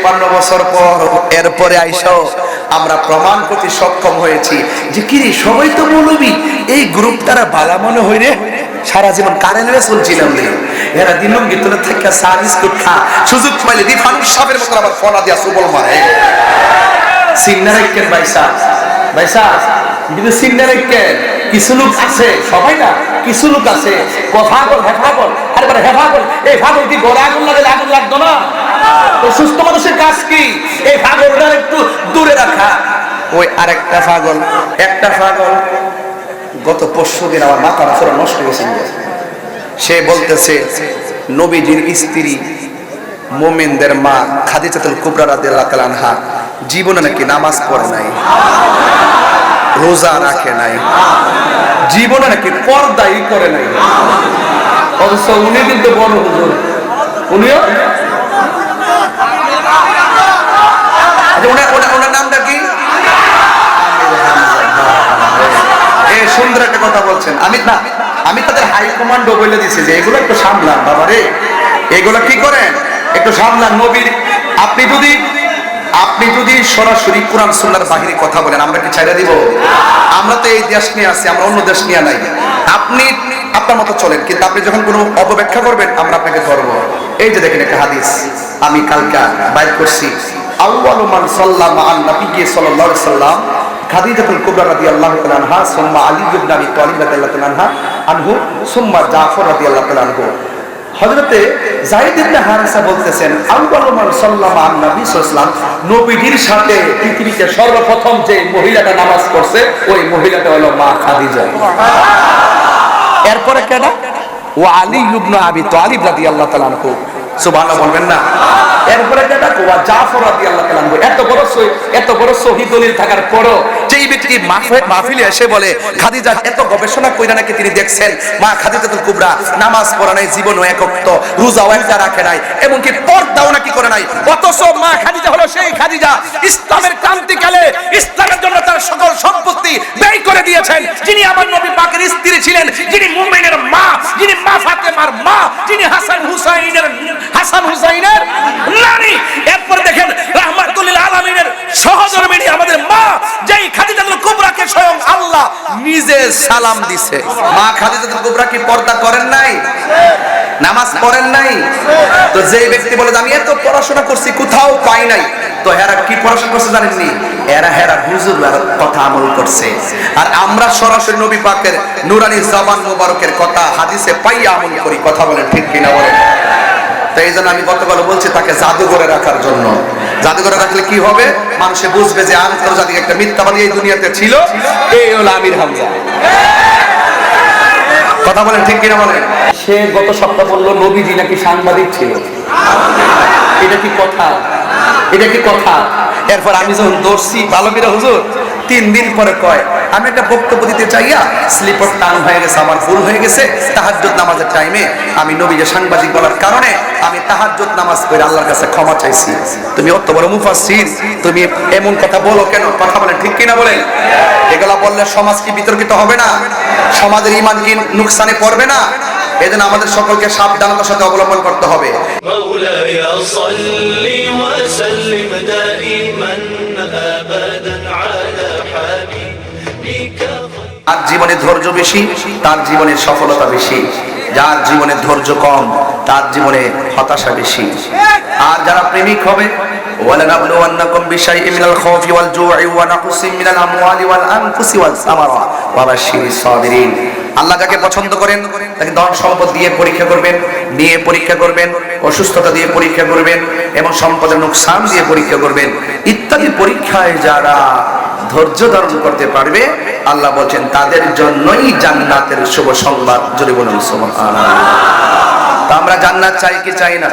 53 বছর পর এরপরে আইসাও আমরা প্রমাণ করতে সক্ষম হয়েছি যে কি রে সবাই তো মৌলবী, এই গ্রুপটারা ভালো মনে হয় রে। সারা জীবন কারেন্টে চলছিলাম রে, এরা দিনম গিতলে থেকে চা বিস্কুট খা, সুযোগ পাইলে দিফানুর সাহেবের মতো আবার ফোনা দিয়া সুবল মারে। সিন্নারে কেন ভাইসা ভাইসা কিন্তু সিন্নারে কেন কিছু লোক আছে, সবাই না, কিছু লোক আছে কথা বল হেফা বল, আরে বারে হেফা বল, এই ফাগল কি গোড়া আগুন লাগে, আগুন লাগতো না? তো সুস্থ মানুষের কাজ কি? এই ফাগলটা একটু দূরে রাখা। ওই আরেকটা পাগল, একটা পাগল গত পরশুদিন আমার মাথা আসলে নষ্ট হয়েছে। সে বলতেছে নবীজির স্ত্রী মুমিনদের মা খাদিজাতুল কুবরা রাদিয়াল্লাহু তাআলা আনহা জীবনে নাকি নামাজ পড়ে নাই, রোজা রাখে নাই, জীবনে নাকি পর্দাই করে নাই। অবশ্য উনি কিন্তু বড় হুজুর, উনিও ওনার নামটা কি? সুন্দর একটা কথা বলছেন। আমি তাদের হাইকমান্ড বলে দিছি যে এগুলো একটু সামলান বাবা রে, এগুলো কি করেন একটু সামলান। নবীর আপনি যদি সরাসরি কোরআন সুন্নাহর বাহিরে কথা বলেন আমরা কি ছাইড়া দিব? আমরা তো এই দেশ নিয়ে আছি, আমরা অন্য দেশ নিয়ে নাই। আপনি আপনার মতো চলেন, কিন্তু আপনি যখন কোনো অপব্যাখ্যা করবেন আমরা আপনাকে ধরবো। এই যে দেখেন একটা হাদিস আমি কালকা বাইর করছি, আউয়ালু মান সাল্লামা আন নবী সাল্লাল্লাহু আলাইহি সাল্লাম খাদিজাতুল কুবরা রাদিয়াল্লাহু তাআলা আনহা, সুম্মা আলী ইবনে আবি তালিব রাদিয়াল্লাহু তাআলা আনহু, সুম্মা জাফর রাদিয়াল্লাহু তাআলা আনহু। হযরতে যায়েদ ইবনে হারিসা বলতেছেন আউয়ালু মান সাল্লামা আন নবী সাল্লাল্লাহু আলাইহি ওয়াসাল্লাম, নবীজির সাথে পৃথিবীতে সর্বপ্রথম যে মহিলাটা নামাজ পড়ছে ওই মহিলাটা হলো মা খাদিজা। এরপরে কেডা? ওয়া আলী ইবনে আবি তালিব রাদিয়াল্লাহু তাআলা আনহু। সুবহানাল্লাহ বলবেন না? এরপরে কেডা? ওয়া জাফর রাদিয়াল্লাহু তাআলা আনহু। এত বড় শহীদ দলিল থাকার পরও যেই ব্যক্তি মাহফিলে এসে বলে খাদিজা এত গবেষণা কইরা নাকি তিনি দেখছেন মা খাদিজাতুল কুবরা নামাজ পড়া নাই, জীবনও একক, রোজাও একটা রাখে নাই, এমনকি পর্দাও নাকি করে নাই, অথচ মা খাদিজা হলো সেই খাদিজা ইসলামের ক্রান্তিকালে ইসলামের জন্য তার সকল সম্পত্তি ব্যয় করে দিয়েছেন, যিনি আমার নবী পাকের স্ত্রী ছিলেন, যিনি মুমিনের মা, যিনি মা ফাতেমার মা, যিনি হাসান হুসাইনের নানি। এরপর দেখেন রাহমাতুল আলামিনের সহধর্মিণী আমাদের মা, যেই খাদিজাতুল কুবরাকে স্বয়ং আল্লাহ নিজে সালাম দিছে। মা খাদিজাতুল কুবরা কি পর্দা করেন নাই? নামাজ পড়েন নাই? তো যেই ব্যক্তি বলে আমি এত পড়াশোনা করছি কোথাও পাই নাই, তো এরা কি পড়াশোনা করছে জানেননি? এরা হুজুর কথা আমল করছে। আর আমরা সরাসরি নবী পাকের নূরানী জবান মুবারকের কথা হাদিসে পাইয়া আমল করি। কথা বলেন ঠিক কিনা বলেন? তো এই জন্য আমি গতকাল বলছি তাকে জাদুঘরে রাখার জন্য। জাদুঘরে রাখলে কি হবে? মানুষে বুঝবে যে আন্তর্জাতিক একটা মিথ্যাবাদী এই দুনিয়াতে ছিল, এই হলো আমির হামজা। কথা বলেন ঠিক কিনা বলেন? সে গত সপ্তাহ বললো নবীজি নাকি সাংবাদিক ছিল। এটা কি কথা? এটা কি কথা? এরপর আমি যখন দর্শি ভালো করে হুজুর 3 দিন পরে কয় আমি একটা বক্তব্য দিতে চাইয়া স্লিপার টান হয়ে গেছে, আমার ভুল হয়ে গেছে, তাহাজ্জুদ নামাজের টাইমে আমি নবীকে সাংবাদিক বলার কারণে আমি তাহাজ্জুদ নামাজ পড়ে আল্লাহর কাছে ক্ষমা চাইছি। তুমি অত বড় মুফাসসির, তুমি এমন কথা বলো কেন? কথা বলেন ঠিক কিনা বলেন? এগুলা বললে সমাজ কি বিতর্কিত হবে না? সমাজের ঈমান কি নুকসানে পড়বে না? এজন্য আমাদের সকলকে সাবধানতার সাথে অবলম্বন করতে হবে। মাওলায়া সাল্লি ওয়া সাল্লিম দাইমান আবাদান আলা হাবিবিকা। আর জীবনে ধৈর্য বেশি তার জীবনে সফলতা বেশি, যার জীবনে ধৈর্য কম তার জীবনে হতাশা বেশি। আর যারা প্রেমিক হবে ওয়ালানাবলুওয়ান্নাকুম বিশাইইন মিনাল খাউফি ওয়াল জু'i ওয়া নাকসিম মিনাল আমওয়ালি ওয়াল আনফুসি ওয়াস সামারা ওয়া বাশশিরিস সাবিরিন। আল্লাহ যাকে পছন্দ করেন তাকে ধন সম্পদ দিয়ে পরীক্ষা করবেন, নিয়ে পরীক্ষা করবেন, অসুস্থতা দিয়ে পরীক্ষা করবেন এবং সম্পদের নুকসান দিয়ে পরীক্ষা করবেন। ইত্যাদি পরীক্ষায় যারা ধৈর্য ধারণ করতে পারবে আল্লাহ বলছেন তাদের জন্যই জান্নাতের শুভ সংবাদ। জোরে বলুন সুবহানাল্লাহ। তা আমরা জান্নাত চাই কি চাই না?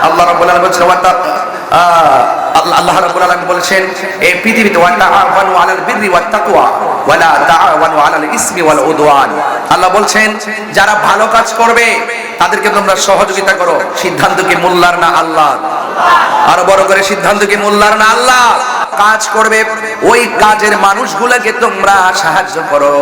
আল্লাহ রাব্বুল আলামিন বলছেন আল্লাহ রাব্বুল আলামিন বলেছেন এই পৃথিবীতে ওয়া তাআওয়ানু আলাল বিররি ওয়াত তাকওয়া ওয়া লা তাআওয়ানু আলাল ইসমি ওয়াল উদওয়ান। আল্লাহ বলছেন যারা ভালো কাজ করবে তাদেরকে তোমরা সহযোগিতা করো। সিদ্ধান্ত কি মোল্লার না আল্লাহ? আরো বড় করে সিদ্ধান্ত কি মোল্লার না আল্লাহ? কাজ করবে ওই কাজের মানুষগুলোকে তোমরা সাহায্য করো,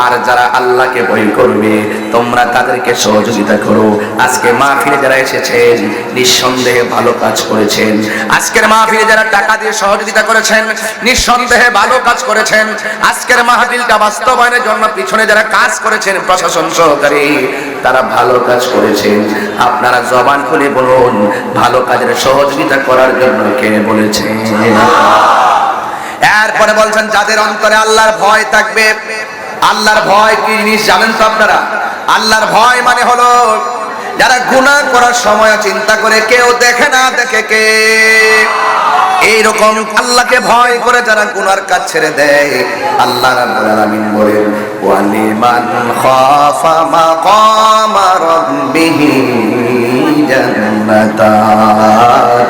আর যারা আল্লাহকে ভয় করবে তোমরা তাদেরকে সহযোগিতা করো। আজকে মাহফিলে যারা এসেছেন নিঃসন্দেহে ভালো কাজ করেছেন। আজকের মাহফিলে যারা টাকা দিয়ে সহযোগিতা করেছেন নিঃসন্দেহে ভালো কাজ করেছেন। আজকের মাহফিলটা বাস্তবায়নের জন্য পিছনে যারা কাজ করেছেন প্রশাসন সহকারে তারা ভালো কাজ করেছেন। আপনারা জবান খুলে বলুন ভালো কাজের সহযোগিতা করার জন্য কে বলেছেন? এরপরে বলছেন যাদের অন্তরে আল্লাহর ভয় থাকবে। আল্লাহর ভয় কি জিনিস জানেন তো আপনারা? আল্লাহর ভয় মানে হলো যারা গুনাহ করার সময় চিন্তা করে কেউ দেখে না দেখে কে, এইরকম আল্লাহকে ভয় করে যারা গুনার কাজ ছেড়ে দেয়। আল্লাহ রাব্বুল আলামিন বলেন ওয়ালিমান খাফা মাকামা রাব্বিহি জান্নাতান।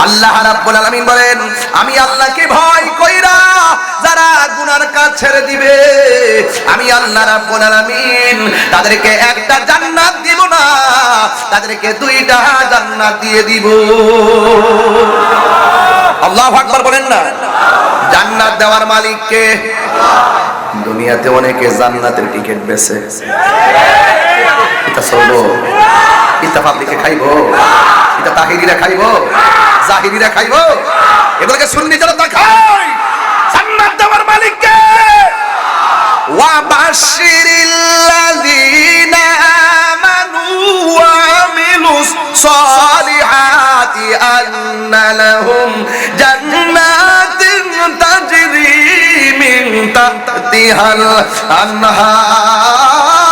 আল্লাহ রাব্বুল আলামিন বলেন আমি আল্লাহকে ভয় কইরা যারা গুনার কাজ ছেড়ে দিবে আমি আল্লাহ রাব্বুল আলামিন তাদেরকে একটা জান্নাত দিব না, তাদেরকে দুইটা জান্নাত দিয়ে দিব। আল্লাহু আকবার বলেন না। জান্নাত দেওয়ার মালিক কে? দুনিয়াতে অনেকে জান্নাতের টিকিট বেচে, এটা চলবো, এটা পাবলিকে খাইবো, এটা তাহিরিরা খাইবো, জাহিরিরা খাইবো, এগুলোকে সুন্নি জনতা খায়। জান্নাত দেওয়ার মালিক কে? ওয়া বাশশিরিল্লাযীনা আমানু ওয়া আমিলুস সালিহাতি আন্না লাহুম জান্নাতিন তাজরি মিন তাহতিহাল আনহার।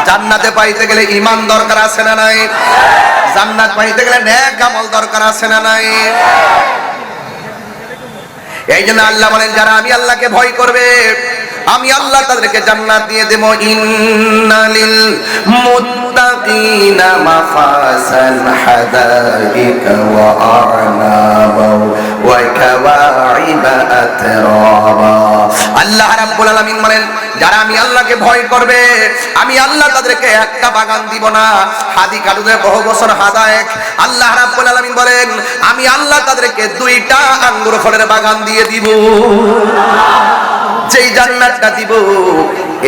জান্নাতে পাইতে গেলে ঈমান দরকার আছে না নাই? জান্নাত পাইতে গেলে নেক আমল দরকার আছে না নাই? এই জন্য আল্লাহ বলেন যারা আমি আল্লাহকে ভয় করবে আমি আল্লাহ তাদেরকে জান্নাত দিয়ে দেব। ইন্নালিল মুত্তাকিনা মাফাসান হাদাইকা ওয়া আ'নাবা ওয়া কাওয়াইবা আতরাবা। আল্লাহ রাব্বুল আলামিন বলেন যারা আমি আল্লাহকে ভয় করবে আমি আল্লাহ তাদেরকে একটা বাগান দিব না, হাদি কাটুদের বহু বছর হাদায়েক। আল্লাহ রাব্বুল আলামিন বলেন আমি আল্লাহ তাদেরকে দুইটা আঙ্গুর ফলের বাগান দিয়ে দিব। যেই জান্নাতটা দিব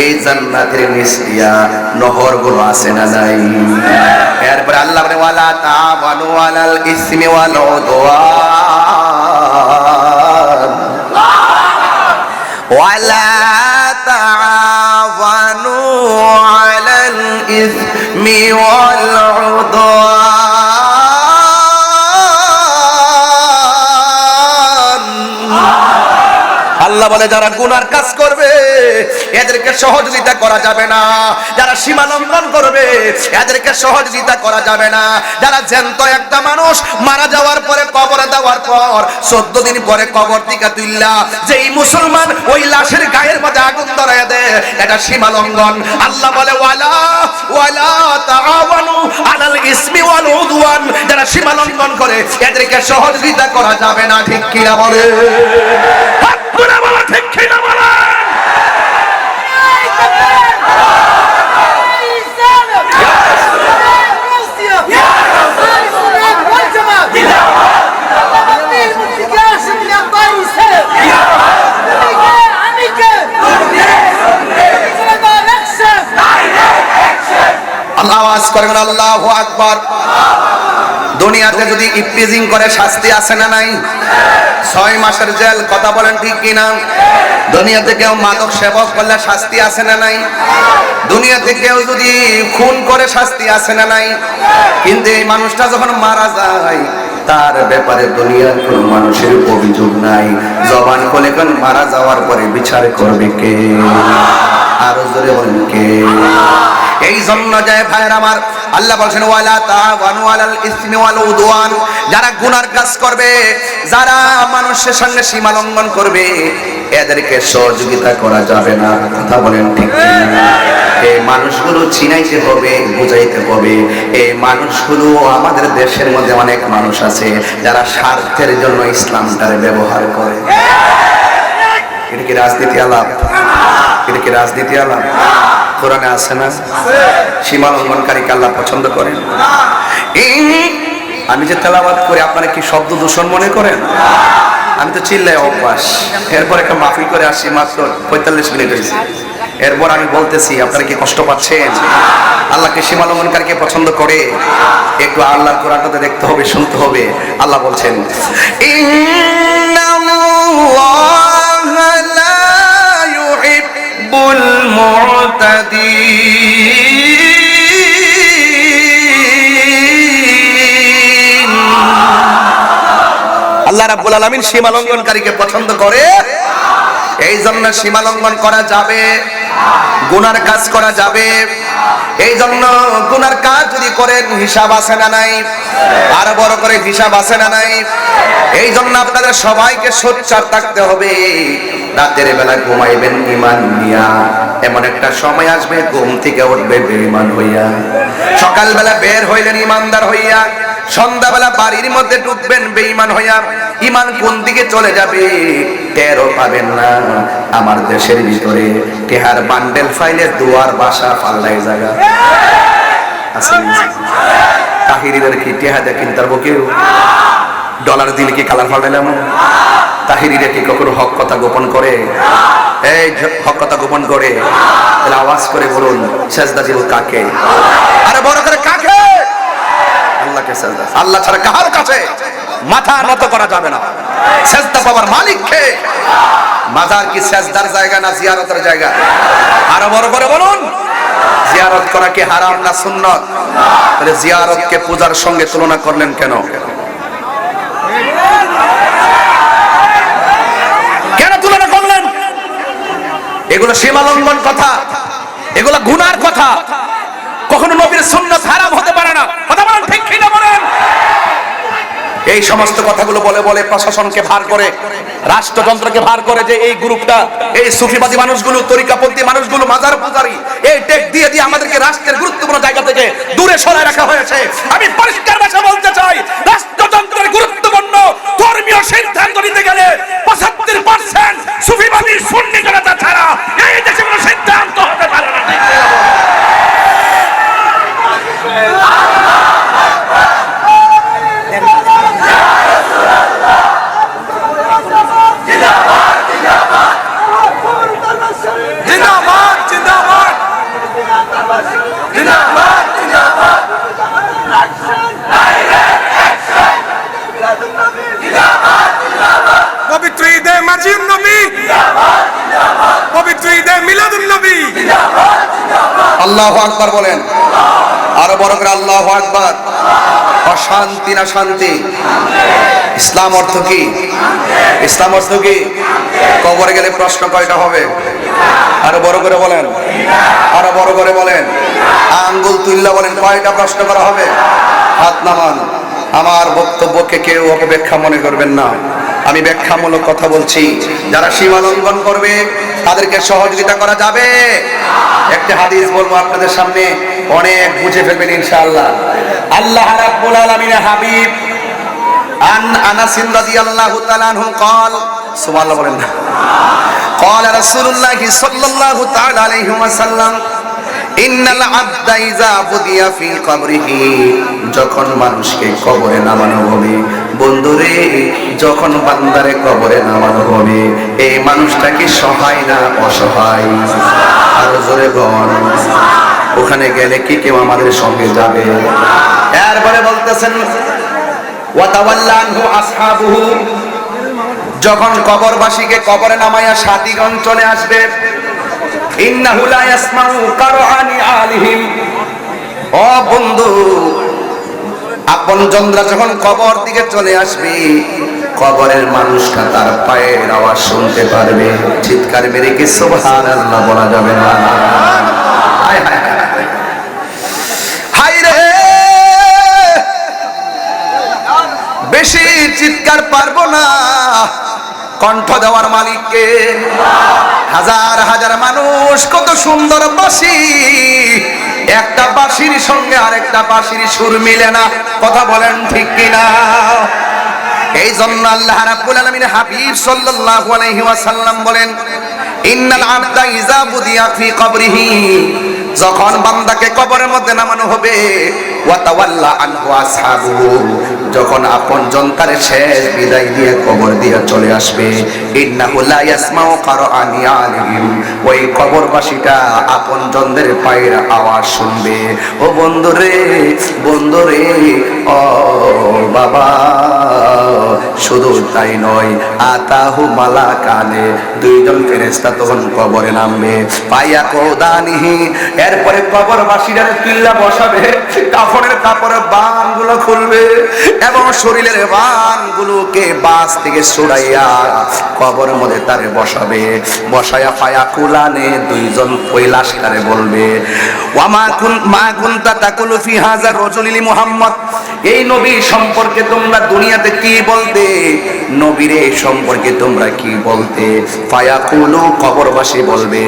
এই জান্নাতের নিচ দিয়া নহরগুলো আছে না নাই? এরপর আল্লাহ বলে ওয়ালা তা'বানু আলাল ইসমি ওয়াল উদওয়ান ওয়ালা তা'বানু আলাল ইসমি ওয়াল উদওয়ান। আল্লাহ বলে যারা গুনার কাজ করবে এদেরকে সহযোগিতা করা যাবে না, যারা সীমা লঙ্ঘন করবে এদেরকে সহযোগিতা করা যাবে না। যারা জ্যান্ত একটা মানুষ মারা যাওয়ার পরে কবরে দেওয়ার পর 14 দিন পরে কবর থেকে তুইলা যেই মুসলমান ওই লাশের গায়ের মধ্যে আগুন ধরায় দেয় এটা সীমা লঙ্ঘন। আল্লাহ বলে ওয়ালা তাআওয়ানু আলাল ইসমি ওয়াল উদওয়ান। যারা সীমা লঙ্ঘন করে এদেরকে সহযোগিতা করা যাবে না। ঠিক কি না বলে? গুনাহ বলা ঠিক কি না বলে? আওয়াজ করেন আল্লাহু আকবার। দুনিয়াতে যদি ইফতিজিং করে শাস্তি আছে না নাই? 6 মাসের জেল। কথা বলেন ঠিক কিনা? দুনিয়াতে কেউ মাদক সেবক করলে শাস্তি আছে না নাই? দুনিয়াতে কেউ যদি খুন করে শাস্তি আছে না নাই? কিন্তু এই মানুষটা যখন মারা যায় তার ব্যাপারে দুনিয়ার কোন মানুষের অভিযোগ নাই। জবান খুলে কোন মারা যাওয়ার পরে বিচার করবে কে? আরো জোরে বলেন কে? এই জন্য যায় ভাইয়ের আমার আল্লাহ বলেন ওয়ালা তা'ওয়ানু আলাল ইসমি ওয়াল উদওয়ান। যারা গুনার কাজ করবে যারা মানুষের সঙ্গে সীমা লঙ্ঘন করবে এদেরকে সহযোগিতা করা যাবে না। কথা বলেন ঠিক কিনা? এই মানুষগুলো চিনাইতে হবে, বুঝাইতে হবে। এই মানুষগুলো আমাদের দেশের মধ্যে অনেক মানুষ আছে যারা স্বার্থের জন্য ইসলামটারে ব্যবহার করে। এটা কি রাজনীতি আলাপ? এটা কি রাজনীতি আলাপ? কোরআনে আছে না? সীমা লঙ্ঘনকারীকে আল্লাহ পছন্দ করেন। আমি যে তেলাওয়াত করি আপনারা কি শব্দ দূষণ মনে করেন? আমি তো চিল্লাই অভ্যাস। এরপর একটা মাহফিল করে আসছি, মাত্র 45 মিনিট হয়েছে। এরপর আমি বলতেছি আপনারা কি কষ্ট পাচ্ছেন? আল্লাহকে সীমা লঙ্ঘনকারীকে পছন্দ করে? একটু আল্লাহর কোরআনটাতে দেখতে হবে, শুনতে হবে। আল্লাহ বলছেন ইন্নাল্লাহা লা ইউহিব্বুল মু'তাদিন। আল্লাহ রাব্বুল আলামিন সীমা লঙ্ঘনকারীকে পছন্দ করে। এই জন্য সীমা লঙ্ঘন করা যাবে, গুনার কাজ করা যাবে। এই জন্য গুনার কাজ যদি করেন হিসাব আছে না নাই? আর বড় করে হিসাব আছে না নাই? এই জন্য আপনাদের সবাইকে সোচ্চার থাকতে হবে। রাতের বেলা ঘুমাইবেন ঈমান নিয়া, এমন একটা সময় আসবে ঘুম থেকে উঠবে বেঈমান হইয়া। সকালবেলা বের হইলেন ঈমানদার হইয়া, সন্ধ্যাবেলা বাড়ির মধ্যে ঢুকবেন বেঈমান হইয়া। ঈমান কোন দিকে চলে যাবে টেরও পাবেন না। আমার দেশের ভিতরে টেহার বান্ডেল ফাইলের দুয়ার বাসা পাল্লাই জায়গা আছে। তাহিরিদের কি টেহা দেখেন তার বুকেও ডলার দিলে কি কালার পাল্টাইলাম? তাহিরিরা কি কখনো হক কথা গোপন করে? এই হক কথা গোপন করে তাহলে আওয়াজ করে বলুন সেজদা দিব কাকে? আরে বড় করে কাকে? আল্লাহকে সেজদা। আল্লাহ ছাড়া কার কাছে মাথা নত করা যাবে না। সেজদা পাওয়ার মালিক কে? মাজার কি সেজদার জায়গা না জিয়ারতের জায়গা? আরো বড় করে বলুন জিয়ারত করা কি হারাম না সুন্নত? তাহলে জিয়ারতকে পূজার সঙ্গে তুলনা করলেন কেন? কেন তুলনা করলেন? এগুলো সীমা লঙ্ঘন কথা, এগুলো গুনার কথা। কখনো নবীর সুন্নাত হারাম হতে পারে না। কথা বলেন ঠিক কি না বলেন? এই সমস্ত কথাগুলো বলে বলে প্রশাসনকে ভার করে, রাষ্ট্রযন্ত্রকে ভার করে যে এই গ্রুপটা, এই সুফিবাদী মানুষগুলো, তরিকাপন্থী মানুষগুলো, মাজার পূজারী, এই টেক দিয়ে দিয়ে আমাদেরকে রাষ্ট্রের গুরুত্বপূর্ণ জায়গা থেকে দূরে সরায় রাখা হয়েছে। আমি পরিষ্কার ভাষা বলতে চাই, রাষ্ট্রযন্ত্রের গুরুত্বপূর্ণ ধর্মীয় সিদ্ধান্ত নিতে গেলে 75% সুফিবাদী সুন্নি জনতা ছাড়া এই দেশে কোনো সিদ্ধান্ত হতে পারে না। পবিত্র ঈদে মাজিদ নবী, পবিত্র ঈদে মিলাদুন নবী। আল্লাহু আকবার বলেন, আরো বড় করে আল্লাহু আকবার। অশান্তি না শান্তি? ইসলাম অর্থ কি? ইসলাম অর্থ কি? কবরে গেলে প্রশ্ন কয়টা হবে? আরো বড় করে বলেন, আরো বড় করে বলেন, আঙ্গুল তুল্লা বলেন কয়টা প্রশ্ন করা হবে? হাত নামান। আমার বক্তব্যকে কেউ অপব্যাখ্যা মনে করবেন না, আমি ব্যাখ্যামূলক কথা বলছি। যারা সীমা লঙ্ঘন করবে তাদেরকে সহযোগিতা করা যাবে। একটা হাদিস বলবো আপনাদের সামনে, অনেক বুঝে ফেলবেন ইনশাআল্লাহ। আল্লাহ রাব্বুল আলামিনের হাবিব আন আনাস রাদিয়াল্লাহু তাআলা আনহু قال সুবহানাল্লাহ বলেন না, قال রাসূলুল্লাহ সাল্লাল্লাহু তাআলা আলাইহি ওয়াসাল্লাম ইন্নাল আবদা ইযা বুদিয়া ফি কবরিহি, যখন মানুষকে কবরে নামানো হবে, বন্ধুরে যখন বান্দারে কবরে নামানো হবে, এই মানুষটা কি সহায় না অসহায়? আরো জোরে বল। ওখানে গেলে কি কেউ আমাদের সঙ্গে যাবে? এরপরে বলতেছেন ওয়া তাওয়াল্লা আনহু আসহাবুহু, যখন কবরবাসীকে কবরে নামায়া সাথীগণ চলে আসবে, ইন্নাহু লা ইয়াসমাউ কারআনি আলিহিম, ও বন্ধু আপনজনরা যখন কবর দিকে চলে আসবে, কবরের মানুষটা তার পায়ের আওয়াজ শুনতে পারবে। চিৎকার মেরে কি সুবহানাল্লাহ বলা যাবে না? হায় হায় হায় রে, বেশি চিৎকার পারবো না, কণ্ঠ দেওয়ার মালিককে। হাজার হাজার মানুষ, কত সুন্দর বাঁশি, একটা বাঁশির সঙ্গে আরেকটা বাঁশির সুর মিলে না। কথা বলেন ঠিক কিনা? এই জন্য আল্লাহ রাব্বুল আলামিন হাবিব সাল্লাল্লাহু আলাইহি ওয়াসাল্লাম বলেন, ইন্নাল আবদা ইযা বুদিয়া ফি কবরিহি, যখন বান্দাকে কবরের মধ্যে নামানো হবে, ওয়া তাওয়াল্লা আনহু আসহাবুহু, যখন আপন জনতারে শেষ বিদায় দিয়ে কবর দিয়ে চলে আসবে, ইন্নাহু লা ইয়াসমাউ কারআনি আলিহিম, ওই কবরবাসীটা আপন জনদের পায়ের আওয়াজ শুনবে। ও বন্ধুরে, বন্ধুরে, ও বাবা, শুধু তাই নয়, আতাহু মালাকানে, দুইজন ফেরেশতা তখন কবরে নামবে। পায়া কোদানিহি, এরপরে কবরবাসীরা কিল্লা বসাবে, কাফনের কাপড়ের বানগুলো খুলবে এবং শরীরের বানগুলোকে বাস থেকে ছড়াইয়া কবরের মধ্যে তারে বসাবে। বসায়া পায়া কুলানে দুইজন ওই লাশটারে বলবে, ওয়ামা কুন মা কুনতা তাকুলু ফি হাযা রাজুলি মুহাম্মদ, এই নবী সম্পর্কে তোমরা দুনিয়াতে কি বলতে, নবীরে সম্পর্কে তোমরা কি বলতে? ফায়াকুলু, কবরবাসী বলবে,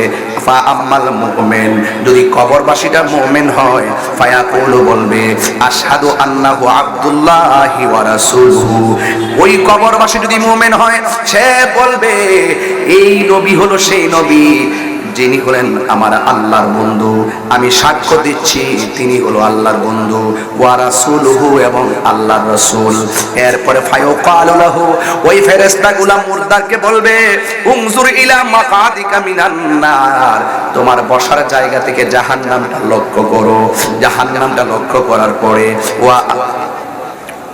ফা আম্মাল মুমিন, যদি কবরবাসীটা মুমিন হয়, ফায়াকুলু বলবে, আশহাদু আন্নাহু আব্দুল্লাহি ওয়া রাসূলুহু, ওই কবরবাসী যদি মুমিন হয় সে বলবে এই নবী হলো সেই নবী যিনি হলেন আমার আল্লাহর বন্ধু, আমি সাক্ষ্য দিচ্ছি তিনি হলো আল্লাহর বন্ধু, ওয়া রাসূলুহু, এবং আল্লাহর রাসূল। এরপরে ফায়ুকালু লাহু, ওই ফেরেশতাগুলা মুর্দাকে বলবে, উনজুর ইলা মাকাদিকা মিনান নার, তোমার বসার জায়গা থেকে জাহান্নামটা লক্ষ্য করো। জাহান্নামটা লক্ষ্য করার পরে ওয়া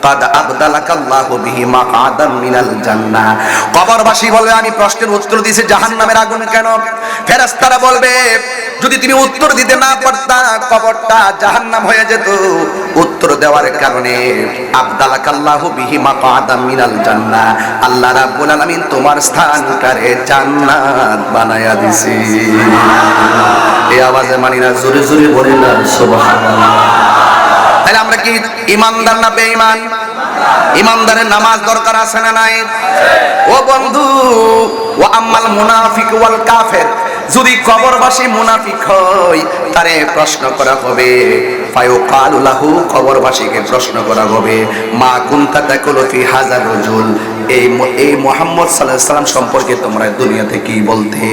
কাদ আবদালাকাল্লাহু বিহি মাকাদাম মিনাল জান্নাহ, কবরবাসী বলবে, আমি প্রশ্নের উত্তর দিয়েছি জাহান্নামের আগুন কেন? ফেরেশতারা বলবে, যদি তুমি উত্তর দিতে না পারতা কবরটা জাহান্নাম হয়ে যেত। উত্তর দেওয়ার কারণে আবদালাকাল্লাহু বিহি মাকাদাম মিনাল জান্নাহ, আল্লাহ রাব্বুল আলামিন তোমার স্থানটারে জান্নাত বানায়া দিছে। এই আওয়াজে মানি না, জোরে জোরে বলি না সুবহানাল্লাহ। তাহলে আমরা কি ইমানদার না বেঈমান? ইমানদারের নামাজ দরকার আছে না নাই? ও বন্ধু, ওয়া আম্মাল মুনাফিক ওয়াল কাফের, যদি কবরবাসী মুনাফিক হয় তারে প্রশ্ন করা হবে, ফায়ুকালু লাহু, কবরবাসীকে প্রশ্ন করা হবে, মা কুনতা তাকুলু ফি হাযা রাজুল, এই মুহাম্মদ সাল্লাল্লাহু আলাইহি সাল্লাম সম্পর্কে তোমরা দুনিয়াতে কি বলতে?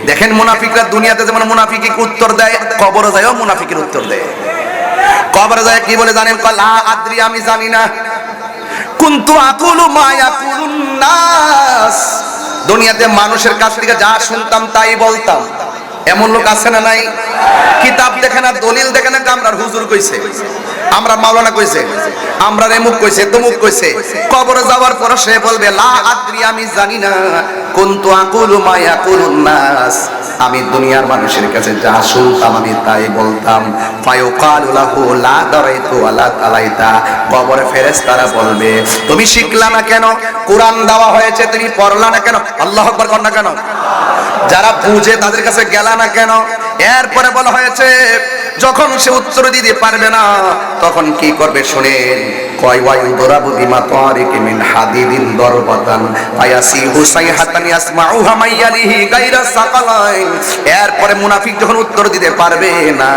দেখেন, মুনাফিকরা দুনিয়াতে যেমন মুনাফিকি উত্তর দেয়, কবরে যায়ও মুনাফিকের উত্তর দেয়। কবরে যায় কি বলে জানেন? লা আদ্রি, আমি জানি না। কুনতু আকুলু মা ইয়াকুলুন নাস, দুনিয়াতে মানুষের কাছ থেকে যা শুনতাম তাই বলতাম। এমন লোক আছে না নাই? কিতাব দেখে না, দলিল দেখে না, আমরা হুজুর কইছে, আমরা মাওলানা কইছে, আমরা রেমুক কইছে, তমুক কইছে। কবরে যাওয়ার পর সে বলবে, লা আদ্রি, আমি জানি না। কুনতু আকুলু মা ইয়াকুলুন নাস, আমি দুনিয়ার মানুষের কাছে যা শুনতাম আমি তাই বলতাম। ফায়ুকালু লাহু লা দারাইতু ওয়ালা তালাইতা, কবরে ফেরেশতারা বলবে, তুমি শিখলা না কেন? কোরআন দেওয়া হয়েছে তুমি পড়লা না কেন? আল্লাহু আকবার কর না কেন? যারা বুঝে তাদের কাছে গেলা না কেন? এরপরে বলা হয়েছে যখন সে উত্তর দিতে পারবে না তখন কি করবে শুনেন। কয় ওয়াইদরাবু বিমা তারিকি মিন হাদিদিন দরবাতান ফায়াসিহু সাইহাতান ইয়াসমাউহা মাইয়ালিহি গায়রা সাকালাইন। এরপরে মুনাফিক যখন উত্তর দিতে পারবে না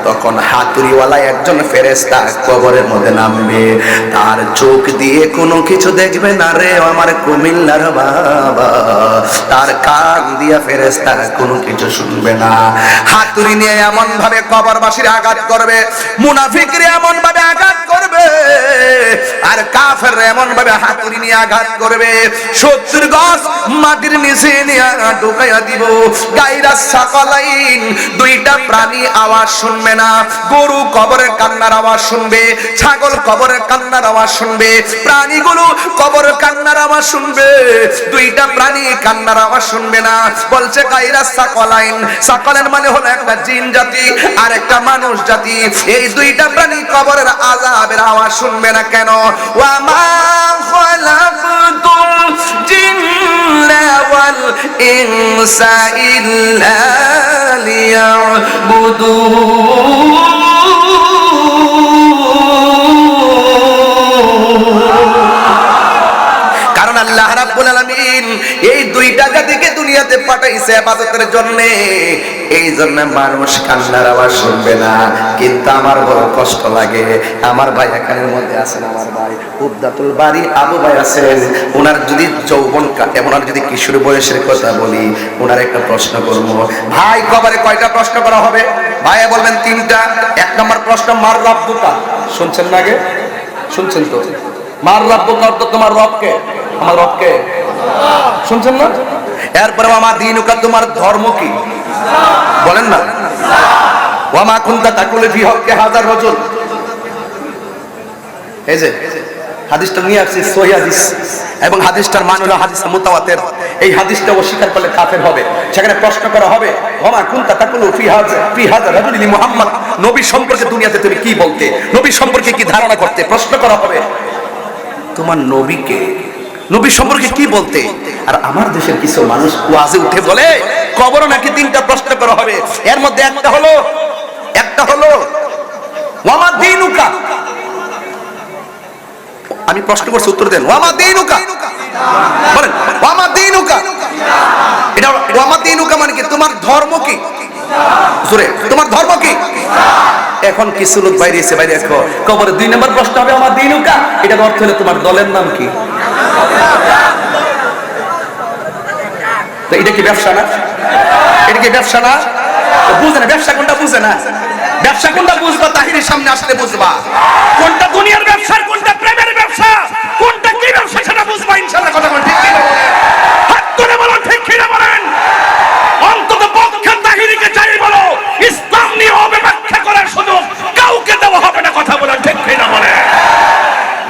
তখন হাতুড়িওয়ালা একজন ফেরেশতা কবরের মধ্যে নামবে, তার চোখ দিয়ে কোনো কিছু দেখবে না রে আমার কুমিল্লার বাবা, তার কান দিয়ে ফেরেশতা কোনো কিছু শুনবে না। হাতুড়ি নিয়ে এমন ভাবে কবরবাসীর আঘাত করবে, মুনাফিকরা এমন ভাবে আঘাত করবে, আর কাফের এমন ভাবে হাতুড়ি নিয়ে আঘাত করবে 70 গজ মাটির নিচে নিয়ে ঢুকাইয়া দিব। গায়রা সাকালাইন, দুইটা প্রাণী আওয়াজ শুনবে না। গরু কবরের কান্নার আওয়াজ শুনবে, ছাগল কবরের কান্নার আওয়াজ শুনবে, প্রাণীগুলো কবরের কান্নার আওয়াজ শুনবে, দুইটা প্রাণী কান্নার আওয়াজ শুনবে না। বলছে গায়রা সাকালাইন, সাকালাইন মানে হলো একটা জিন জাতি আর একটা মানুষ জাতি। এই দুইটা প্রাণী কবরের আযাবের আওয়াজ শুনবে না কেন? ওয়া মা খালাকতুল জিন্না ওয়াল ইনসা ইল্লা লিয়াবুদুন। কারণ আল্লাহ রাব্বুল আলামিন এই দুইটা জাতিকে দুনিয়াতে দুনিয়াতে পাঠাইছে ইবাদতের জন্য, এই জন্য মানুষ কান্নার আওয়াজ শুনবে না। কিন্তু আমার বড় কষ্ট লাগে, আমার ভাই এখানের মধ্যে আছেন, আমার ভাই উবদাতুল বাড়ি আবু ভাই আছেন, ওনার যদি যৌবন কাটে, ওনার যদি কিশোর বয়সের কথা বলি, ওনার একটা প্রশ্ন করবো, ভাই কবরে কয়টা প্রশ্ন করা হবে? ভাই বলবেন 3টা। 1 নম্বর প্রশ্ন, মার রাব্বুকা। শুনছেন না আগে? শুনছেন তো? মার রাব্বুকা অর্থ তোমার রবকে, আমার রবকে। শুনছেন না? এরপরে ওয়া মা দীনুকা, তোমার ধর্ম কি? বলেন না। ওয়া মা কুনতা তাকুলু ফি হক্কি হাযার রাজুল। এই যে হাদিসটা নিয়ে আসছি, সহিহ হাদিস, এবং হাদিসটার মান হলো হাদিস মুতাওয়াতির। এই হাদিসটা অস্বীকার করলে কাফের হবে। সেখানে প্রশ্ন করা হবে, ওয়া মা কুনতা তাকুলু ফি হাযার রাজুল মুহাম্মদ, নবী সম্পর্কে দুনিয়াতে তুমি কি বলতে, নবী সম্পর্কে কি ধারণা করতে? প্রশ্ন করা হবে তোমার নবীকে, নবী সম্পর্কে কি বলতে? আর আমার দেশের কিছু মানুষ ওয়াজে উঠে বলে কবরে নাকি 3টা প্রশ্ন করা হবে। এর মধ্যে একটা হলো ওয়া মা দীনুকা। আমি প্রশ্ন করছি, উত্তর দেন। ওয়া মা দীনুকা, বলেন ওয়া মা দীনুকা। এটা ওয়া মা দীনুকা মানে কি? তোমার ধর্ম কি? জোরে, তোমার ধর্ম কি? এখন কিছু লোক বাইরে এসে বাইরে দেখো, কবরে 2 নম্বর প্রশ্ন হবে আমার দীনুকা। এটার অর্থ হলো তোমার দলের নাম কি? তো এটা কি ব্যবসা না? এটা কি ব্যবসা না? বুঝে না ব্যবসা কোনটা, বুঝে না ব্যবসা কোনটা, বুঝবা তাহিরের সামনে আসলে বুঝবা কোনটা দুনিয়ার ব্যবসা, কোনটা প্রেমের ব্যবসা, কোনটা কি ব্যবসা সেটা বুঝবা ইনশাআল্লাহ। কথা বলেন ঠিক কি না? হাত তুলে বলেন ঠিক কি না বলেন। অন্তত পক্ষে তাহিরকে চাই বলো, ইসলাম নিয়ে হবে ব্যাখ্যা করার সুযোগ কাউকে দেওয়া হবে না। কথা বলেন ঠিক কি না বলেন।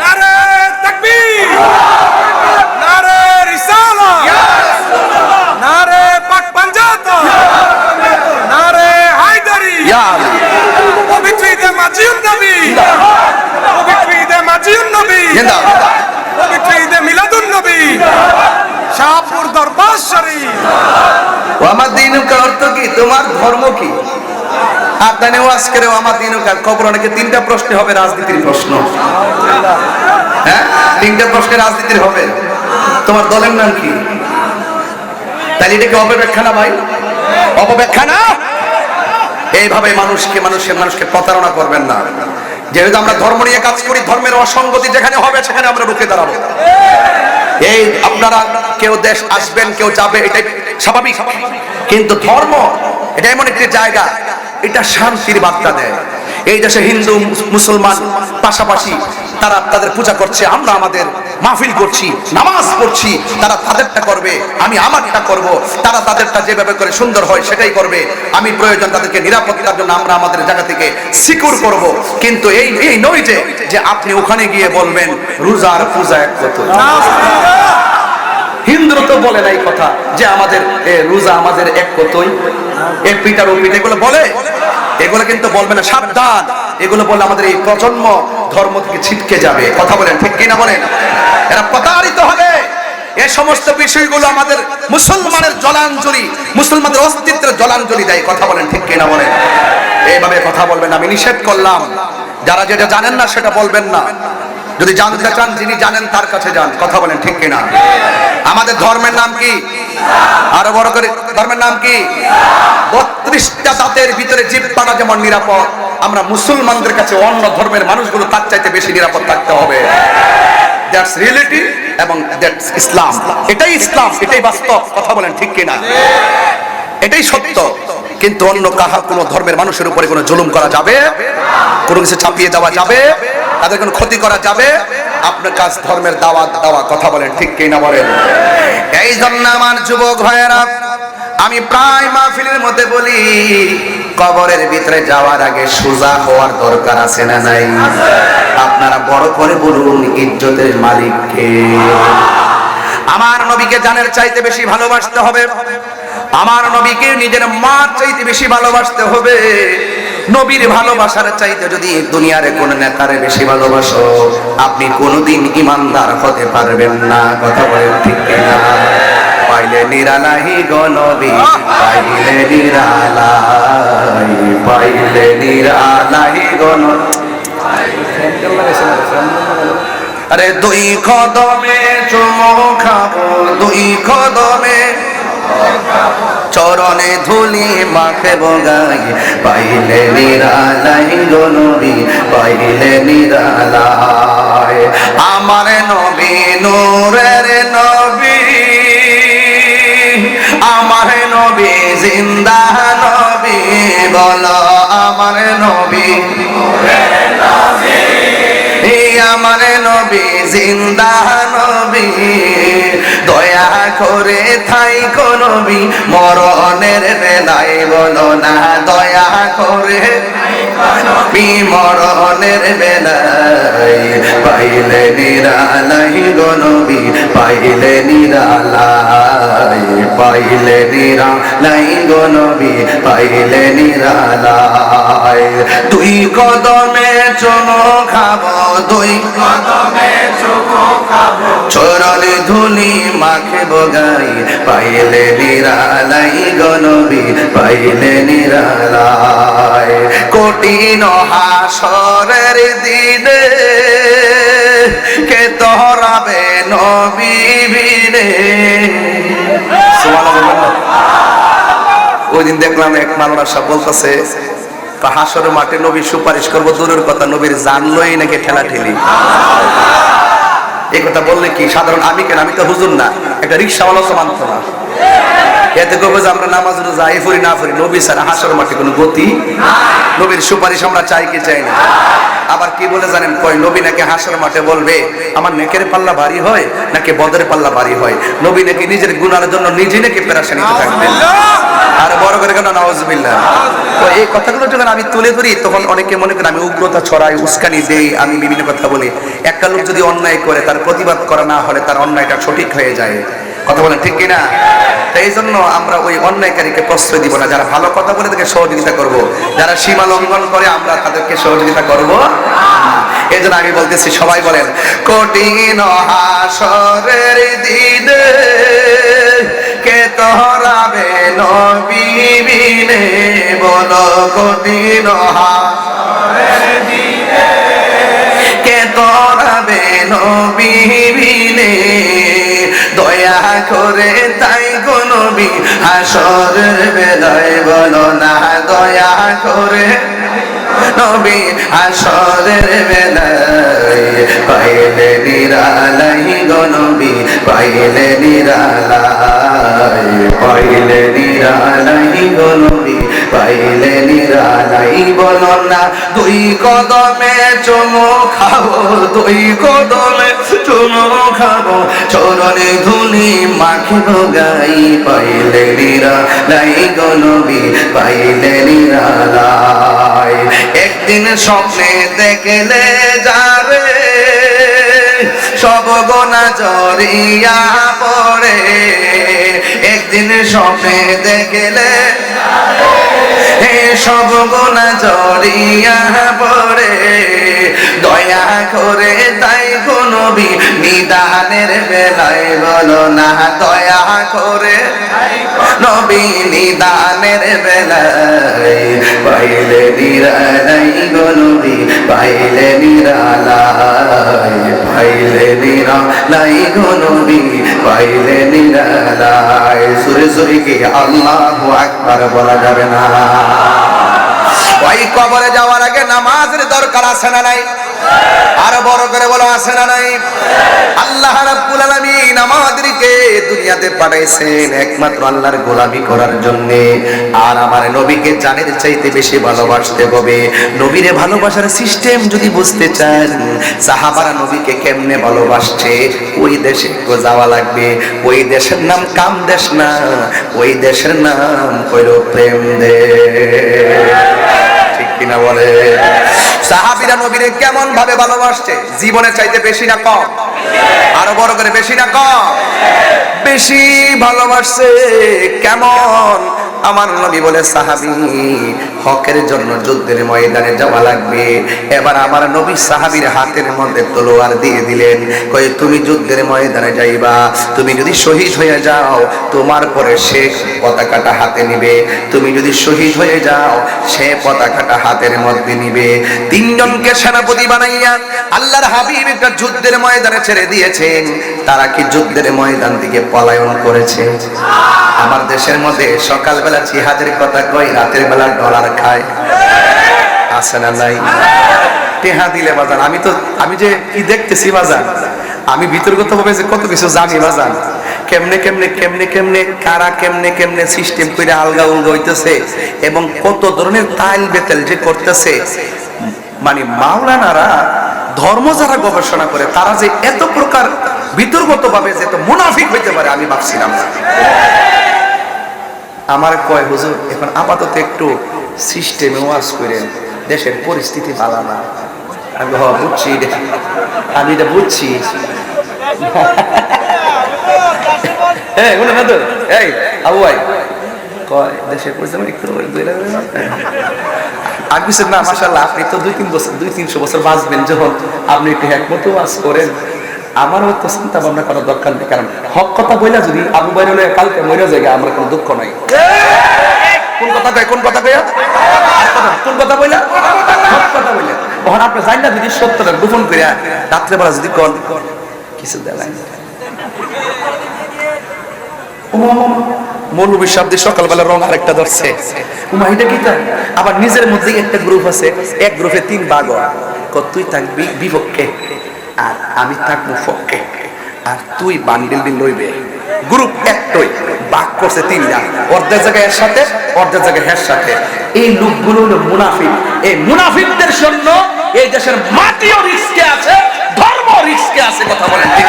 নারে তাকবীর, নারে রিসালাত, নারে পাক পাঞ্জাত, নারে হায়দারি, ইয়া আলী, পবিত্র ঈদে মাজিউন নবী, পবিত্র ঈদে মাজিউন নবী, জিন্দাবাদ, পবিত্র ঈদে মিলাদুন নবী, শাহপুর দরবার শরীফ। ওয়া মা দীনুকা অর্থ কি? তোমার ধর্ম কি? আপনারা ওয়াজ করে ওয়া মা দীনুকা, কবরে নাকি 3টা প্রশ্ন হবে, রাজনীতির প্রশ্ন। হ্যাঁ, 3টা প্রশ্ন রাজনীতির হবে। তোমার দলের নাম কি? তাহলে এটা কি অপব্যাখ্যা না ভাই? অপব্যাখ্যা না? এইভাবে মানুষকে প্রতারণা করবেন না। যেহেতু আমরা ধর্ম নিয়ে কাজ করি, ধর্মের অসঙ্গতি যেখানে হবে সেখানে আমরা রুখে দাঁড়াবো। এই আপনারা কেউ দেশ আসবেন, কেউ যাবে, এটাই স্বাভাবিক। কিন্তু ধর্ম এটা এমন একটি জায়গা, এটা শান্তির বার্তা দেয়। এই দেশে হিন্দু মুসলমান পাশাপাশি তারা তাদের পূজা করছে, আমরা আমাদের মাহফিল করছি, নামাজ পড়ছি, তারা তাদেরটা করবে, আমি আমারটা করব। তারা তাদেরটা যেভাবে করে সুন্দর হয় সেটাই করবে। আমি প্রয়োজন তাদেরকে নিরাপত্তার জন্য আমরা আমাদের জায়গা থেকে সিকিউর করব। কিন্তু এই নয় যে আপনি ওখানে গিয়ে বলবেন রোজার পূজা এক কত। হিন্দুরা তো বলে না এই কথা যে আমাদের রোজা আমাদের এক কতই, এক পিঠার ও পিঠা, এগুলো বলে? এগুলো কিন্তু বলবে না, সাবধান। এগুলো বললে আমাদের এই প্রজন্ম ধর্ম থেকে ছিটকে যাবে। কথা বলেন ঠিক কিনা বলেন? এরা প্রতারিত হবে। এই সমস্ত বিষয়গুলো আমাদের মুসলমানের জলাঞ্জলি, মুসলমানদের অস্তিত্বের জলাঞ্জলি দেয়। কথা বলেন ঠিক কিনা বলেন? এইভাবে কথা বলবেন। আমি নিষেধ করলাম, যারা যেটা জানেন না সেটা বলবেন না। যদি জানতে চান, যিনি জানেন তার কাছে যান। কথা বলেন ঠিক কিনা? আমাদের ধর্মের নাম কি? আরো বড় করে, ধর্মের নাম কি? 32টা দাঁতের ভিতরে জিহ্বাটা যেমন নিরাপদ, আমরা মুসলমানদের কাছে অন্য ধর্মের মানুষগুলো তার চাইতে বেশি নিরাপদ থাকতে হবে। দ্যাটস রিয়েলিটি এবং দ্যাটস ইসলাম। এটাই ইসলাম, এটাই বাস্তব। কথা বলেন ঠিক কিনা? এটাই সত্য। কিন্তু অন্য কাহা কোনো ধর্মের মানুষের উপরে কোনো জুলুম করা যাবে, কোনো কিছু চাপিয়ে দেওয়া যাবে, তাদের কোনো ক্ষতি করা যাবে? আপনার কাজ ধর্মের দাওয়াত দেওয়া। কথা বলেন ঠিক কিনা বলেন? এই জন্য আমার যুবক ভাইয়েরা, আমি প্রায় মাহফিলের মধ্যে বলি, কবরের ভিতরে যাওয়ার আগে সোজা হওয়ার দরকার আছে না নাই? আপনারা বড় করে বলুন, ইজ্জতের মালিক কে? আমার নবীকে জানের চাইতে বেশি ভালোবাসতে হবে। আমার নবীকে নিজের মার চাইতে বেশি ভালোবাসতে হবে। নবীর ভালোবাসার চাইতে যদি দুনিয়ার কোন নেতারে বেশি ভালোবাসো, আপনি কোনোদিন ইমানদার হতে পারবেন না। কথা বলেন ঠিক কিনা? পাইলে নিরালাহি গো নবী, পাইলে নিরালাই, পাইলে নিরালাহি গো নবী। আরে 2 কদমে চুমো খাবো, 2 কদমে চরণে ধুলি মাখব গাই পাইলে নিরালাই গো নবী পাইলে নিরালাই আমার নবী নূরের নবী আমার নবী জিন্দা নবী বলো আমার নবী আমার নবী জিন্দা নবী দয়া করে থাইকো নবী মরণের বেলায় বলো না দয়া করে মরণের বেলায় পাইলে নিরালাই গো নবী পাইলে নিরালাই পাইলে নিরালাই গো নবী পাইলে নিরালাই দুই কদমে চুমো খাবো দুই কদমে চুমো খাবো চরণে ধুলি মাখব গাই পাইলে নিরালাই গো নবী পাইলে নিরালাই কঠিন হাসরের দিনে কে তোরাবে নবী বিনে ওই দিন দেখলাম এক মাওলানা সাহেব বলতেছে হাসরের মাঠে নবী সুপারিশ করবো দূরের কথা নবীর জানলই নাকি ঠেলা ঠেলি এই কথা বললে কি সাধারণ আমি কেন আমি তো হুজুর না একটা রিক্সাওয়ালা তো মানত না এতে করবো যে আমরা নামাজ যাই ফুরি না ফুরি নবী ছাড়া হাসর মাঠে কোনো গতি নবীর সুপারিশ আমরা চাই কি চাই না আবার কি বলে জানেন কয় নবী নাকি হাসর মাঠে বলবে আমার নেকের পাল্লা ভারী হয় নাকি বদের পাল্লা ভারী হয় নবী নাকি নিজের গুনার জন্য নিজে নাকি পেরেশানিতে থাকবেন আর বড় করে কেন নাউজুবিল্লাহ তো এই কথাগুলো যখন আমি তুলে ধরি তখন অনেকে মনে করেন আমি উগ্রতা ছড়াই উস্কানি দেই আমি বিভিন্ন কথা বলি একটা লোক যদি অন্যায় করে তার প্রতিবাদ করা না হলে তার অন্যায়টা সঠিক হয়ে যায় কথা বলেন ঠিক কিনা এই জন্য আমরা ওই অন্যায়কারীকে প্রশ্রয় দিব না যারা ভালো কথা বলে তাকে সহযোগিতা করব যারা সীমা লঙ্ঘন করে আমরা তাদেরকে সহযোগিতা করব এই জন্য আমি বলতেছি সবাই বলেন কঠিন হাসরের দিনে কে তোরাবে নবী বিনে বলো কঠিন হাসরের দিনে কে তোরাবে নবী বিনে দয়া করে তাই গো নবী হাসরের বেলায় বলো না দয়া করে নবী হাসরের বেলায় পাইলে নিরালাই গো নবী পাইলে নিরালাই পাইলে নিরালাই গো নবী পাইলে নিরালাই বলো না দুই কদমে চুমো খাবো দুই কদমে চুমো খাবো চরণে ধুলি মাখিব গাই পাইলে নিরালাই গো নবী পাইলে নিরালাই একদিন স্বপ্নে দেখলে যাবে সব গোনা জড়িয়া পড়ে একদিন স্বপ্নে দেখলে সব গোনা জড়িয়া পড়ে দয়া করে তাই গো নবী নিদানের বেলায় বলো না দয়া করে নবী নিদানের বেলায় পাইলে নিরালাই গো নবী পাইলে নিরালাই পাইলে নিরালাই গো নবী পাইলে নিরালাই সুরে সুরে কি আল্লাহু আকবার বলা যাবে না ওই কবরে যাওয়ার আগে নামাজের দরকার আছে না নাই আরো বড় করে বলো আছে না নাই আল্লাহ রাব্বুল আলামিন আমাদেরকে দুনিয়াতে পাঠাইছেন একমাত্র আল্লাহর গোলামি করার জন্য আর আমার নবীকে জানের চাইতে বেশি ভালোবাসতে হবে নবীরে ভালোবাসার সিস্টেম যদি বুঝতে চান সাহাবারা নবীকে কেমনে ভালোবাসছে ওই দেশে যাওয়া লাগবে ওই দেশের নাম কাম দেশ না ওই দেশের নাম হইল প্রেম দেশ ঠিক কিনা বলে সাহাবীরা নবীরে কেমন ভাবে ভালোবাসছে জীবনের চাইতে বেশি না কম আরো বড় করে বেশি না কম বেশি ভালোবাসছে কেমন আমার নবী বলে সাহাবী হকের জন্য যুদ্ধের ময়দানে যাওয়া লাগবে। এবার আমার নবী সাহাবীর হাতের মধ্যে তলোয়ার দিয়ে দিলেন, কই তুমি যুদ্ধের ময়দানে যাইবা, তুমি যদি শহীদ হয়ে যাও তোমার পরে সে পতাকাটা হাতে নিবে, তুমি যদি শহীদ হয়ে যাও সে পতাকাটা হাতের মধ্যে নিবে। তিনজনকে সেনাপতি বানাইয়া আল্লাহর হাবিব একটা যুদ্ধের ময়দানে ছেড়ে দিয়েছেন। তারা কি যুদ্ধের ময়দান থেকে পলায়ন করেছে? আমার দেশের মধ্যে সকালবেলা জিহাদের কথা কই, রাতের বেলা ডলার খায়, আছে না নাই? টেহা দিলে বাজান, আমি যে কি দেখতেছি বাজান, আমি বিতর্কত ভাবে যে কত কিছু জানি বাজান, কেমনে কেমনে কেমনে কেমনে কারা কেমনে কেমনে সিস্টেম করে আলগা উলগা হইতেছে এবং কত ধরনের তাইল বেতেল যে করতেছে। মানে মাওলানারা ধর্ম যারা গবেষণা করে তারা যে এত প্রকার বিতর্কত ভাবে যে এত মুনাফিক হইতে পারে আমি ভাবছিলাম না। আমার কয় হুজুর এখন আপাতত একটু সিস্টেমে ওয়াজ করেন, দেশের পরিস্থিতি ভালো না। আমি বুঝছি, আমি এটা বুঝছি। এই আবু ভাই কয় দেশের পরিস্থিতি একটু আগিছেন না, মাশাআল্লাহ আপনি তো 200-300 বছর বাঁচবেন, যখন আপনি একটু একমত ওয়াজ করেন আমারও তো চিন্তা ভাবনা করার দরকার নেই। কারণ হক কথা বইলা যদি আবু বাইর হলে কালকে মরে যায় আমরা কোনো দুঃখ নাই। কোন কথা কয়, কোন কথা কইয়া, কোন কথা বইলা, হক কথা বইলা। তখন আপনি জানেন না যদি সত্যটা গোপন করিয়া রাত্রেবেলা যদি কোন কিছু দেয় মৌলবী শব্দে সকালবেলা রং আরেকটা ধরছে, এটা কি? আবার নিজের মধ্যে একটা গ্রুপ আছে, এক গ্রুপে 3 ভাগ, তুই থাকবি বিপক্ষে আর আমি থাকবো পক্ষে, আর তুই বান্ডিল দিন লইবে। গ্রুপ একটাই, ভাগ করছে 3টা, অর্ধেক জায়গায় এর সাথে অর্ধেক জায়গায় এর সাথে। এই লোকগুলো হলো মুনাফিক। এই মুনাফিকদের জন্য এই দেশের মাটিও রিস্কে আছে, ধর্ম রিস্কে আছে। কথা বলেন ঠিক?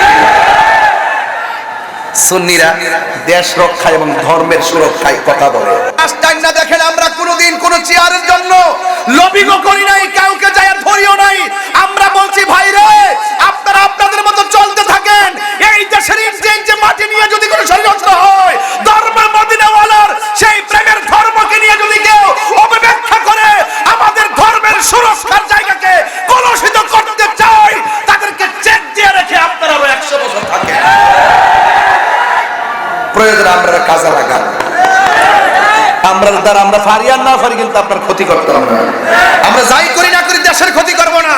সুন্নিরা দেশ রক্ষা এবং ধর্মের সুরক্ষায় কথা বলে। না দেখেন আমরা কোনোদিন কোন চেয়ারের জন্য লবিং করি নাই, কাউকে যায় ধরিও নাই। আমরা বলছি ভাই রে আপনারা আপনাদের মতো চলতে থাকেন। এই দেশের ইঞ্চে মাটি নিয়ে যদি কোনো ষড়যন্ত্র হয়, ধর্ম মদিনাওয়ালার সেই প্রেমের ধর্মকে নিয়ে যদি কেউ অপব্যাখ্যা করে আমাদের ধর্মের সুরক্ষার জায়গাকে কলুষিত করতে চায়, তাদেরকে চেক দিয়ে রেখে আপনারা 100 বছর থাকেন। প্রয়োজন আমরা কাজে লাগান। আমরা দ্বারা আমরা পারি আর না পারি কিন্তু আপনার ক্ষতি করতে হবে না। আমরা যাই করি না করি দেশের ক্ষতি করব না,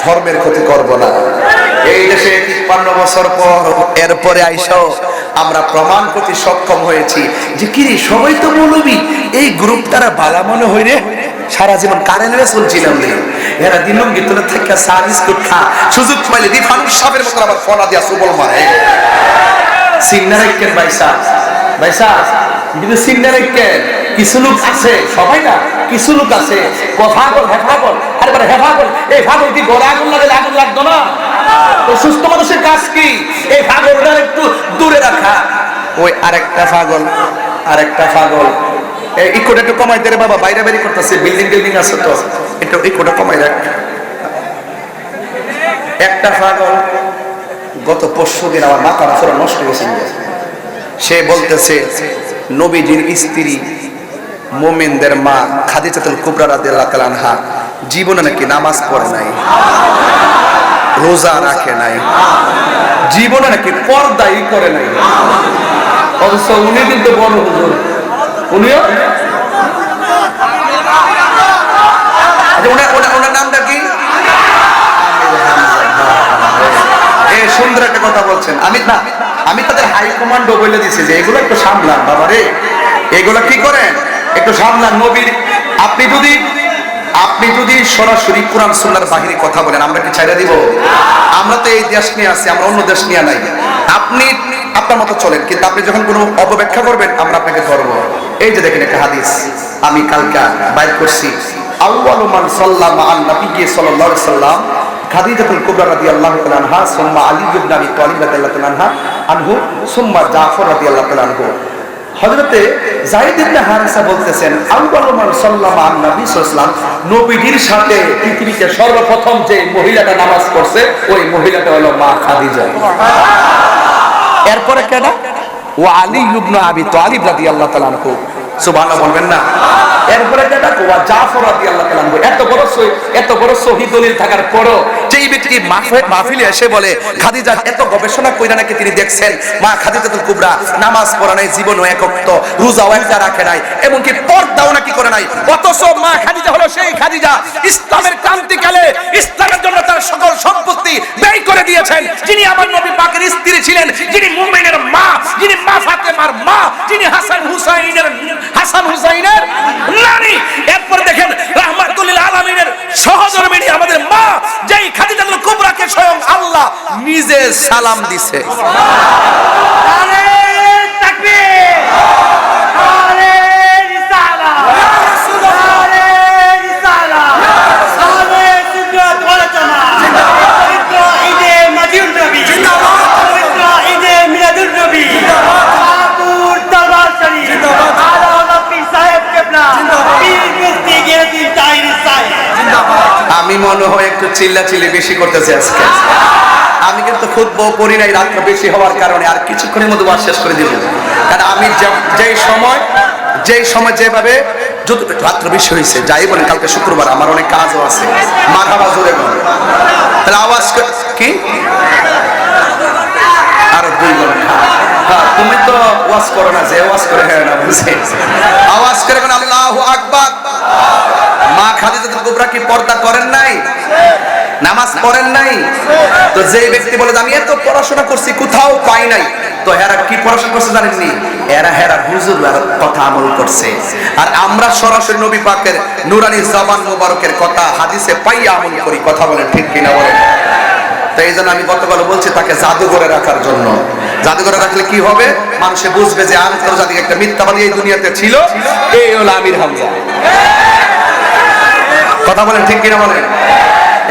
ধর্মের ক্ষতি করব না। এই দেশে 53 বছর পর এরপরে আইসাও আমরা প্রমাণ করতে সক্ষম হয়েছি যে কি সবাই তো মৌলবী, এই গ্রুপ তারা বালা মনে হয় রে, সারা জীবন কারেন্টে চলছিলাম রে, এরা দিনম গিতলে থেকে চা বিস্কুট খা, সুযোগ পাইলে দিফানুর সাহেবের মতো আবার ফোনা দিয়া সুবল মারে। সিন্নারেকেন বাইসা বাইসা কিন্তু সিন্নারেকেন কিছু লোক আছে, সবাই না, কিছু লোক আছে পাগল হেফাগল। আরে বারে হেফাগল, এই পাগল কি গলা আগুন লাগলে আগুন লাগতো না? তো সুস্থ মানুষের কাজ কি এই পাগলটা একটু দূরে রাখা। ওই আরেকটা পাগল, আরেকটা পাগল, এই ইকোটা একটু কমাই দে রে বাবা, বাইরে বাইরে করতেছে, বিল্ডিং আছে তো একটু ইকোটা কমাই রাখ। একটা পাগল গত 5 দিন আমার মাথা পুরো নষ্ট হয়েছে। সে বলতেছে নবীজির স্ত্রী মুমিনদের মা খাদিজাতুল কুবরা রাদিয়াল্লাহু তাআলা আনহা জীবনে নাকি নামাজ পড়ে নাই, রোজা রাখে নাই, জীবনে নাকি পর্দাই করে নাই। অবশ্য উনি কিন্তু বড় হুজুর, উনিও ওনার নামটা কি? সুন্দর একটা কথা বলছেন। আমি তাদের হাই কমান্ডও বলে দিছি যে এগুলো একটু সামলান বাবা রে, এগুলো কি করেন একটু সামলান। নবীর আপনি যদি সরাসরি কোরআন সুন্নাহর বাহিরে কথা বলেন আমরা কি ছাইড়া দিব? আমরা তো এই দেশ নিয়ে আছি, আমরা অন্য দেশ নিয়ে নাই। আপনি আপনার মতো চলেন, কিন্তু আপনি যখন কোনো অপব্যাখ্যা করবেন আমরা আপনাকে ধরবো। এই যে দেখেন একটা হাদিস আমি কালকে বাইর করছি, আউয়ালু মান সাল্লামা আন নবী সাল্লাল্লাহু আলাইহি সাল্লাম খাদিজাতুল কুবরা রাদিয়াল্লাহু তাআলা আনহা, সুম্মা আলী ইবনে আবি তালিব রাদিয়াল্লাহু তাআলা আনহু, সুম্মা জাফর রাদিয়াল্লাহু তাআলা আনহু। হযরতে যায়েদ ইবনে হারিসা বলতেছেন আউয়ালু মান সাল্লামা আন নবী সাল্লাল্লাহু আলাইহি ওয়াসাল্লাম, নবীজির সাথে পৃথিবীতে সর্বপ্রথম যে মহিলাটা নামাজ পড়ছে ওই মহিলাটা হলো মা খাদিজা। এরপরে কেডা? ওয়া আলী ইবনে আবি তালিব রাদিয়াল্লাহু তাআলা আনহু। সুবহানাল্লাহ বলবেন না? এরপরে যেটা ওয়া জাফর রাদিয়াল্লাহু তাআলা এত বড় শহীদ দলিল থাকার পরও যেই ব্যক্তি মাহফিলে এসে বলে খাদিজা এত গবেষণা কইরা নাকি তিনি দেখছেন মা খাদিজাতুল কুবরা নামাজ পড়া নাই, জীবনও এক ওয়াক্ত, রোজাও একটা রাখে নাই, এমনকি পর্দাও নাকি করে নাই, অথচ মা খাদিজা হলো সেই খাদিজা ইসলামের ক্রান্তিকালে ইসলামের জন্য তার সকল সম্পত্তি ব্যয় করে দিয়েছেন, যিনি আমার নবী পাকের স্ত্রী ছিলেন, যিনি মুমিনের মা, যিনি মা ফাতেমার মা, যিনি হাসান হুসাইনের নানি। এরপর দেখেন রাহমাতুল আলামিনের সহধর্মিণী আমাদের মা, যেই খাদিজাতুল কুবরাকে স্বয়ং আল্লাহ নিজে সালাম দিছে। আমি মনে হয় একটু চিল্লাচিল্লি বেশি করতেছি আজকে। আমি কিন্তু খুতবা পড়ি নাই রাত্র বেশি হওয়ার কারণে, আর কিছুক্ষণের মধ্যে ওয়াজ শেষ করে দিব। কারণ আমি যেই সময় যেভাবে রাত্র বেশি হয়েছে, যাই বলেন কালকে শুক্রবার আমার অনেক কাজও আছে, মারহাবা জোরে বলেন। তাহলে আওয়াজ কি আরো 2 ঘন্টা? তুমি তো ওয়াজ করো না, যে ওয়াজ করে হ্যাঁ না বুঝে আওয়াজ করে বলেন আল্লাহু আকবার। মা খাদিজাতুল কুবরা কি পর্দা করেন নাই? নামাজ পড়েন নাই? তো যে ব্যক্তি বলে আমি এত পড়াশোনা করছি কোথাও পাই নাই, তো এরা কি পড়াশোনা করছে জানেননি? এরা হুজুর কথা আমল করছে, আর আমরা সরাসরি নবী পাকের নূরানী জবান মুবারকের কথা হাদিসে পাইয়া আমল করি। কথা বলেন ঠিক কিনা বলেন? তো এই জন্য আমি গতকাল বলছি তাকে জাদুঘরে রাখার জন্য। জাদুঘরে রাখলে কি হবে? মানুষে বুঝবে যে আন্তর্জাতিক একটা মিথ্যাবাদী এই দুনিয়াতে ছিল, এই হলো আমির হামজা। কথা বলেন ঠিক কিনা বলেন?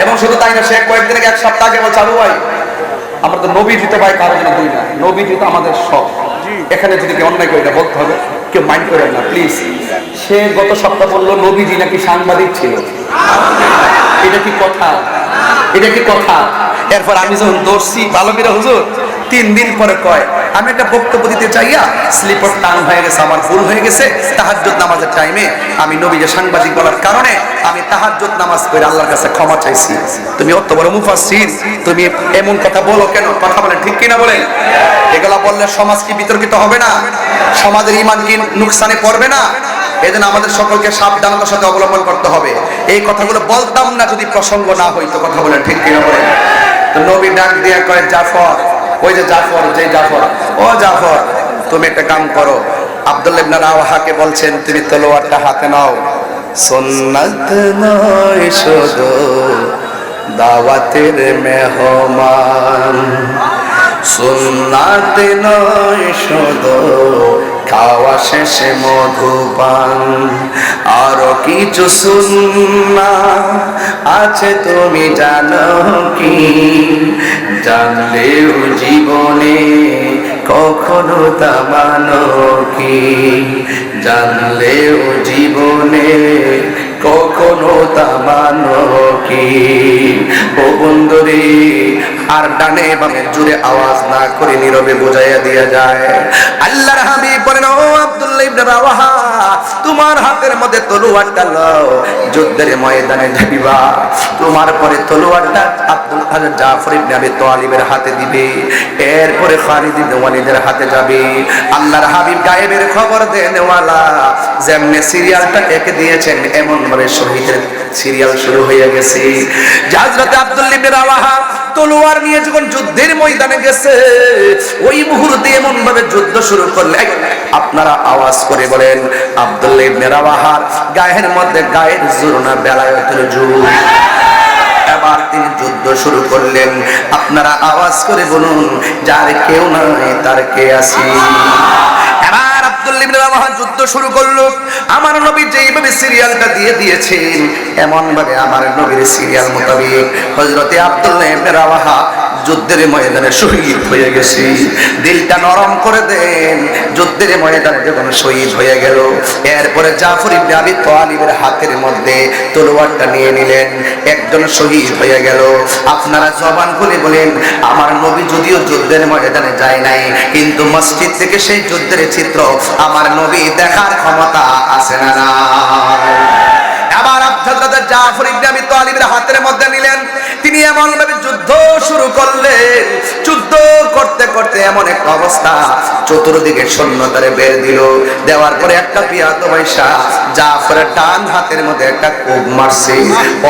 এবং শুধু তাই না, সে কয়েকদিন আগে 1 সপ্তাহ আগে চালু হয় আমরা তো নবী দিতে পাই কারো জন্য দুই না, নবী দিতে আমাদের সব। এখানে যদি কেউ অন্যায় করে এটা বলতে হবে, কেউ মাইন্ড করেন না প্লিজ। সে গত সপ্তাহ বললো নবীজি নাকি সাংবাদিক ছিল। এটা কি কথা? এটা কি কথা? এরপর আমি যখন দর্শি ভালো করে হুজুর 3 দিন পরে কয় আমি একটা বক্তব্য দিতে চাইয়া স্লিপার টান হয়ে গেছে, আমার ভুল হয়ে গেছে, তাহাজ্জুদ নামাজের টাইমে আমি নবীকে সাংবাদিক বলার কারণে আমি তাহাজ্জুদ নামাজ পড়ে আল্লাহর কাছে ক্ষমা চাইছি। তুমি অত বড় মুফাসসির, তুমি এমন কথা বলো কেন? কথা বলেন ঠিক কিনা বলেন? এগুলা বললে সমাজ কি বিতর্কিত হবে না? সমাজের ঈমান কি নুকসানে পড়বে না? এজন্য আমাদের সকলকে সাবধানতার সাথে অবলম্বন করতে হবে। এই কথাগুলো বলতাম না যদি প্রসঙ্গ না হইতো। কথা বলেন ঠিক কিনা বলেন? তো নবী ডাক দিয়ে কয় জাফর, ওই যে জাফর, ও জাফর তুমি একটা কাম করো। আব্দুল্লাহ ইবনে রাওয়াহাকে বলছেন তুমি তলোয়ারটা হাতে নাও। সুন্নাত নয় শুধু দাওয়াতের মেহমান, সুন্নাত নয় শুধু খাওয়া শেষে মধুপান, আরো কিছু সুন্নাত আছে তুমি জানো কি? জানলেও জীবনে কখনো তা মানো কি? জানলেও জীবনে কখনো তা মানো কি? ও বন্ধুরে, আর ডানে বামে জুড়ে আওয়াজ না করে নীরবে বোঝাইয়া দিয়া যায়। আল্লাহর হাবিব বলেন ও আব্দুল্লাহ ইবনে রাওয়াহা, তোমার হাতের মধ্যে তলোয়ারটা লও, যুদ্ধের ময়দানে যাইবা। তোমার পরে তলোয়ারটা জাফর ইবনে আবি তালিবের হাতে দিবে, এরপরে খালিদ ইবনে ওয়ালিদের হাতে যাবে। আল্লাহর হাবিব গায়েবের খবর দেনওয়ালা, যেমনে সিরিয়ালটা এঁকে দিয়েছেন এমন ভাবে শহীদের সিরিয়াল শুরু হয়ে গেছে। হযরত আব্দুল্লাহ ইবনে রাওয়াহা তলোয়ার নিয়ে যখন যুদ্ধের ময়দানে গেছে, ওই মুহূর্তে এমন ভাবে যুদ্ধ শুরু করলেন, আপনারা আওয়াজ করে বলেন আব্দুল্লাহ ইবনে রাওয়াহার গায়ের মধ্যে গায়ের জোর না বেলায়েতের জোর। এবার তিনি যুদ্ধ শুরু করলেন, আপনারা আওয়াজ করে বলুন যার কেউ নাই তার কে আছে। এবার আব্দুল্লাহ ইবনে রাওয়াহা যুদ্ধ শুরু করলো। আমার নবী যেইভাবে সিরিয়ালটা দিয়ে দিয়েছেন এমন ভাবে আমার নবীর সিরিয়াল মোতাবেক হযরতে আব্দুল্লাহ ইবনে রাওয়াহা যুদ্ধের ময়দানে শহীদ হয়ে গেছি। দিলটা নরম করে দেন, যুদ্ধের ময়দানে যখন শহীদ হয়ে গেল, এরপরে জাফর ইবনে আবি তালিবের হাতের মধ্যে তলোয়ারটা নিয়ে নিলেন, একজন শহীদ হয়ে গেল। আপনারা জবান খুলে বলেন, আমার নবী যদিও যুদ্ধের ময়দানে যায় নাই, কিন্তু মসজিদ থেকে সেই যুদ্ধের চিত্র আমার নবী দেখার ক্ষমতা আছে না না? আবার হযরত জাফর ইবনে আবি তালিবের হাতের মধ্যে নিলেন, তিনি এমন ভাবে যুদ্ধ শুরু করলেন, যুদ্ধ করতে করতে এমন একটা অবস্থা, চতুর্দিকে সৈন্যতারে বের দিল, দেওয়ার পরে একটা পিয়াত পয়সা জাফরের ডান হাতের মধ্যে একটা কোপ মারছে,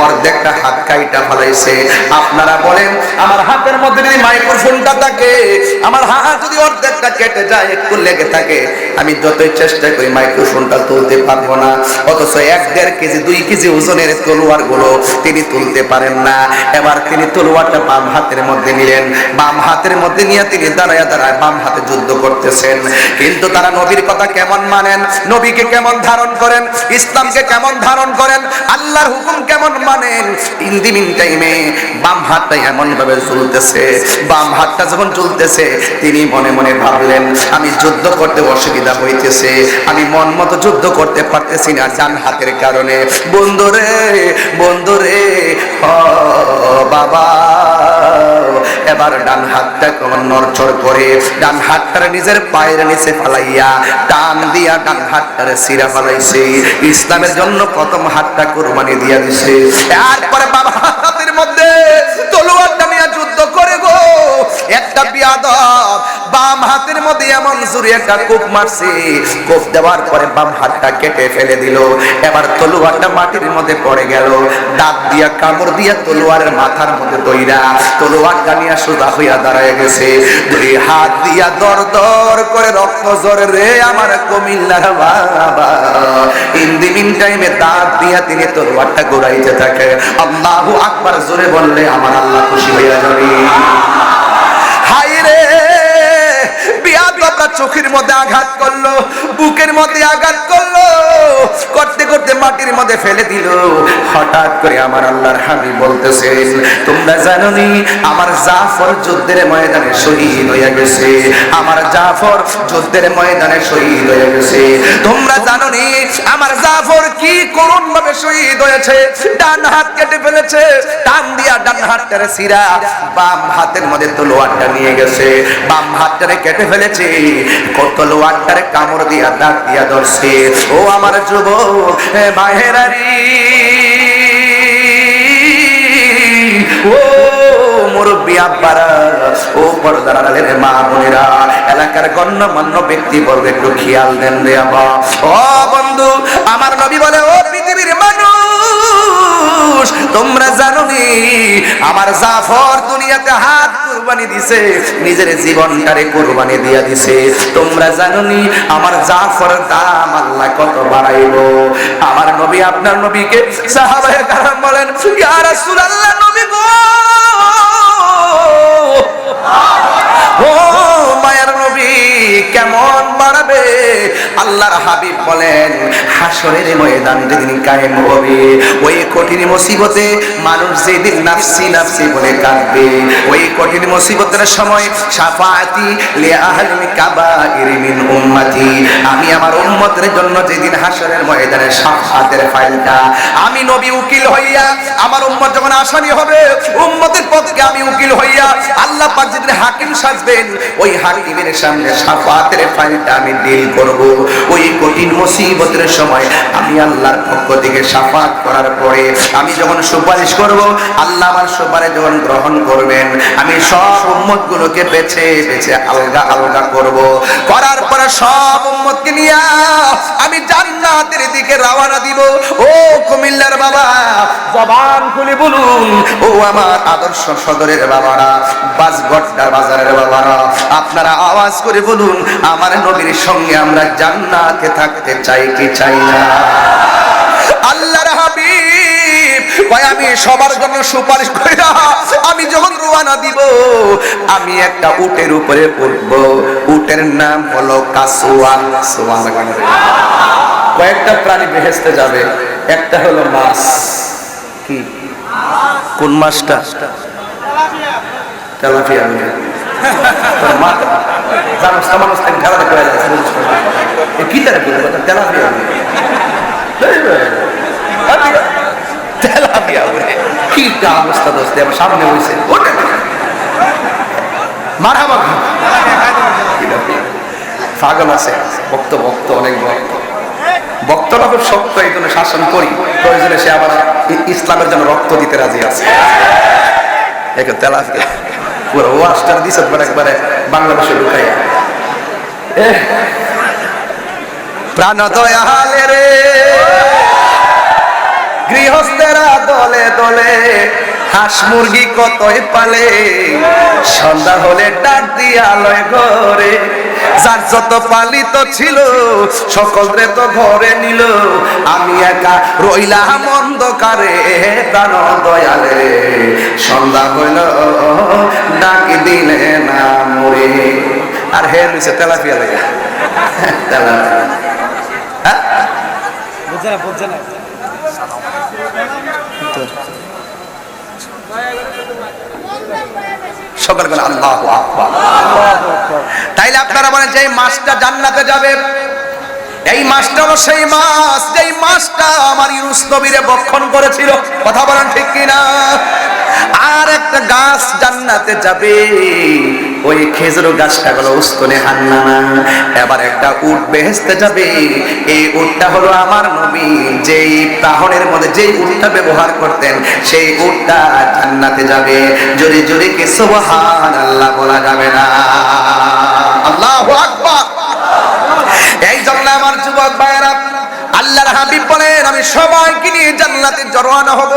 অর্ধেকটা হাত কাইটা ফলাইছে। আপনারা বলেন, আমার হাতের মধ্যে যদি মাইক্রোফোনটা থাকে, আমার হাত যদি অর্ধেকটা কেটে যায়, একটু লেগে থাকে, আমি যতই চেষ্টা করি মাইক্রোফোনটা তুলতে পারবো না। অথচ 1-1.5 কেজি 2 কেজি ওজনের তলোয়ার গুলো তিনি তুলতে পারেন না। এবার তিনি তলোয়ারটা বাম হাতের মধ্যে নিলেন, বাম হাতের মধ্যে নিয়ে তিনি দাঁড়ায় দাঁড়ায় বাম হাতে যুদ্ধ করতেছেন। কিন্তু তারা নবীর কথা কেমন মানেন, নবীকে কেমন ধারণ করেন, ইসলামকে কেমন ধারণ করেন, আল্লাহর হুকুম কেমন মানেন। ইন দি মিন টাইমে বাম হাতটা এমন ভাবে চলতেছে, বাম হাতটা যখন চলতেছে, তিনি মনে মনে ভাবলেন, আমি যুদ্ধ করতে অসুবিধা হইতেছে, আমি মন মতো যুদ্ধ করতে পারতেছি না ডান হাতের কারণে। বন্ধুরে বন্ধুরে, ও বাবা, এবার ডান হাতটা কেমন নড়চড় করে ডান হাতটার নিজের পায়ের নিচে ফালাইয়া টান দিয়া ডান হাতটারে সিরা ফালাইছে। ইসলামের জন্য প্রথম হাতটা কুরবানি দিয়া দিছে। এরপরে বাবা হাতের মধ্যে তলোয়ারটা নিয়ে যুদ্ধ করে গো, একটা বিয়াদব বাম হাতের মধ্যে এমন জোরে একটা কোপ মারছে, কোপ দেওয়ার পরে বাম হাতটা কেটে ফেলে দিল। এবার তলোয়ারটা মাটির মধ্যে পড়ে গেল, দাঁত দিয়া কামড় দিয়া তলোয়ারের মাথার মধ্যে দইরা তলোয়ারটা নিয়ে সোজা হইয়া দাঁড়ায় গেছে। দুই হাত দিয়া দর দর করে রক্ত ঝরে রে আমার কুমিল্লার বাবা। ইন দি মিন টাইমে দাঁত দিয়া তিনি তলোয়ারটা ঘুরাইতে থাকে। আল্লাহু আকবার জোরে বললে আমার আল্লাহ খুশি হইয়া যাবে। হায় রে, বিয়াদবরা চোখের মধ্যে আঘাত করলো, বুকের মধ্যে আঘাত করলো, করতে করতে মাটির মধ্যে ফেলে দিল। হঠাৎ করে আমার আল্লাহর হাবিব বলতেছেন, তোমরা জানো নি আমার জাফর যুদ্ধের ময়দানে শহীদ হয়ে গেছে, আমার জাফর যুদ্ধের ময়দানে শহীদ হয়ে গেছে। তোমরা জানো নি আমার জাফর কি করুণ ভাবে শহীদ হয়েছে, ডান হাত কেটে ফেলেছে, টান দিয়া ডান হাতটারে সিরা বাম হাতের মধ্যে তলোয়ারটা নিয়ে গেছে, বাম হাতটারে কেটে ফেলেছে, তলোয়ারটারে কামড় দিয়া দাঁত দিয়া ধরছে। ও আমার যুবক মায়েরারি, ও মুরব্বী আব্বারা, ও পর্দার আড়ালের মা বোনেরা, এলাকার গণ্যমান্য ব্যক্তিবর্গ, একটু খেয়াল দেন রে আবা। ও বন্ধু, আমার নবী বলে, ও পৃথিবীর মানুষ, তোমরা জানো নি আমার জাফর দুনিয়াতে হাত কুরবানি দিছে, নিজের জীবনটারে কুরবানি দিয়া দিছে। তোমরা জানো নি আমার জাফরের দাম আল্লাহ কত বাড়াইবো। আমার নবী আপনার নবীকে সাহাবায়ে কেরাম বলেন, ইয়া রাসূলুল্লাহ, নবী গো, ও মায়ের নবী কেমন বাড়াবে? আল্লাহর হাবিব বলেন, হাসরের ময়দান যেদিন কায়েম হবে, ওই কঠিন মুসিবতে মানুষ যেদিন নাফসি নাফসি বলে কাঁদবে, ওই কঠিন মুসিবতের সময় শাফাআতি লি আহলিল কাবাইর মিন উম্মতি, আমি আমার উম্মতের জন্য যেদিন হাসরের ময়দানে শাফাআতের ফাইলটা আমি নবী উকিল হইয়া, আমার উম্মত যখন আসামি হবে, উম্মতের পক্ষে আমি উকিল হইয়া আল্লাহ পাক যেদিন হাকিম সাজবেন, ওই হাকিমের সামনে শাফাআতের ফাইলটা আমি ডিল করব। ওই কঠিন মুসিবতের সময় আমি আল্লাহর পক্ষ থেকে শাফাআত করার পরে আমি যখন সুপারিশ করব, আল্লাহ আমার সুপারিশ যখন গ্রহণ করবেন, আমি সব উম্মতগুলোকে বেছে বেছে আলগা আলগা করব। করার পরে সব উম্মতকে নিয়ে আমি জান্নাতের দিকে রওনা দিব। ও কুমিল্লার বাবা, জবান খুলে বলুন, ও আমার আদর্শ সদরের বাবারা, বাসগড্ডা বাজারের বাবারা, আপনারা আওয়াজ করে বলুন, আমার নবীর সঙ্গে আমরা জান্নাতে থাকতে চাই কি চাই না? আল্লাহর হাবিব কয়, আমি সবার জন্য সুপারিশ করি না, আমি যখন রওনা দিব আমি একটা উটের উপরে উঠব, উটের নাম হলো কাসওয়া। সুবহানাল্লাহ। কয়েকটা প্রাণী বেহেশতে যাবে, একটা হলো মাছ। কি? কোন মাছটা? তেলাপিয়া তোর মা জানোস তো মানুষ থেকে খেলাটা করে যাচ্ছে কি তারা বলবো তেলাপিয়া তেলাপিয়া বলে কি অবস্থা দোস্ত আমার সামনে হয়েছে মারহাবা পাগল আছে ভক্ত ভক্ত অনেক ভক্ত বক্তরা খুব শক্ত এই জন্য শাসন করি প্রয়োজনে সে আবার ইসলামের জন্য রক্ত দিতে রাজি আছে তেলাপিয়া পুরো ওয়াশটার দিছে একবারে বাংলাদেশে ঢুকাইয়া প্রাণ দয়ালে রে গৃহস্থেরা দলে দলে হাঁস মুরগি কতই পালে সন্ধ্যা হলে ডাক দিয়া লয় ঘরে যার যত পালিত ছিল সকলরে তো ঘরে নিল আমি একা রইলাম অন্ধকারে প্রাণ দয়ালে সন্ধ্যা হইল ডাক দিলে না মরে আর হে লইছে তেলাপিয়া লেগে তেলাপিয়া হ্যাঁ বুঝছে না সকল বলে আল্লাহু আকবার। তাইলে আপনারা বলেন যে মাছটা জান্নাতে যাবে, এই মাছটা হলো সেই মাছ যেই মাছটা আমার ইউনুস নবীরে বক্ষণ করেছিল। কথা বলেন ঠিক কিনা? আর একটা গাছ জান্নাতে যাবে, ওই খেজুর গাছটা হলো উস্কনে হান্নানা। এবার একটা উট বেহেশতে যাবে, এই উটটা হলো আমার নবী যেই তাহনের মধ্যে যেই উটটা ব্যবহার করতেন সেই উটটা জান্নাতে যাবে। জোরে জোরে কি সুবহানাল্লাহ বলা যাবে না? আল্লাহু আকবার। এই জন্য আমার যুবক ভাইয়েরা, আল্লাহর হাবিব বলেন আমি সবাইকে নিয়ে জান্নাতে রওনা হব।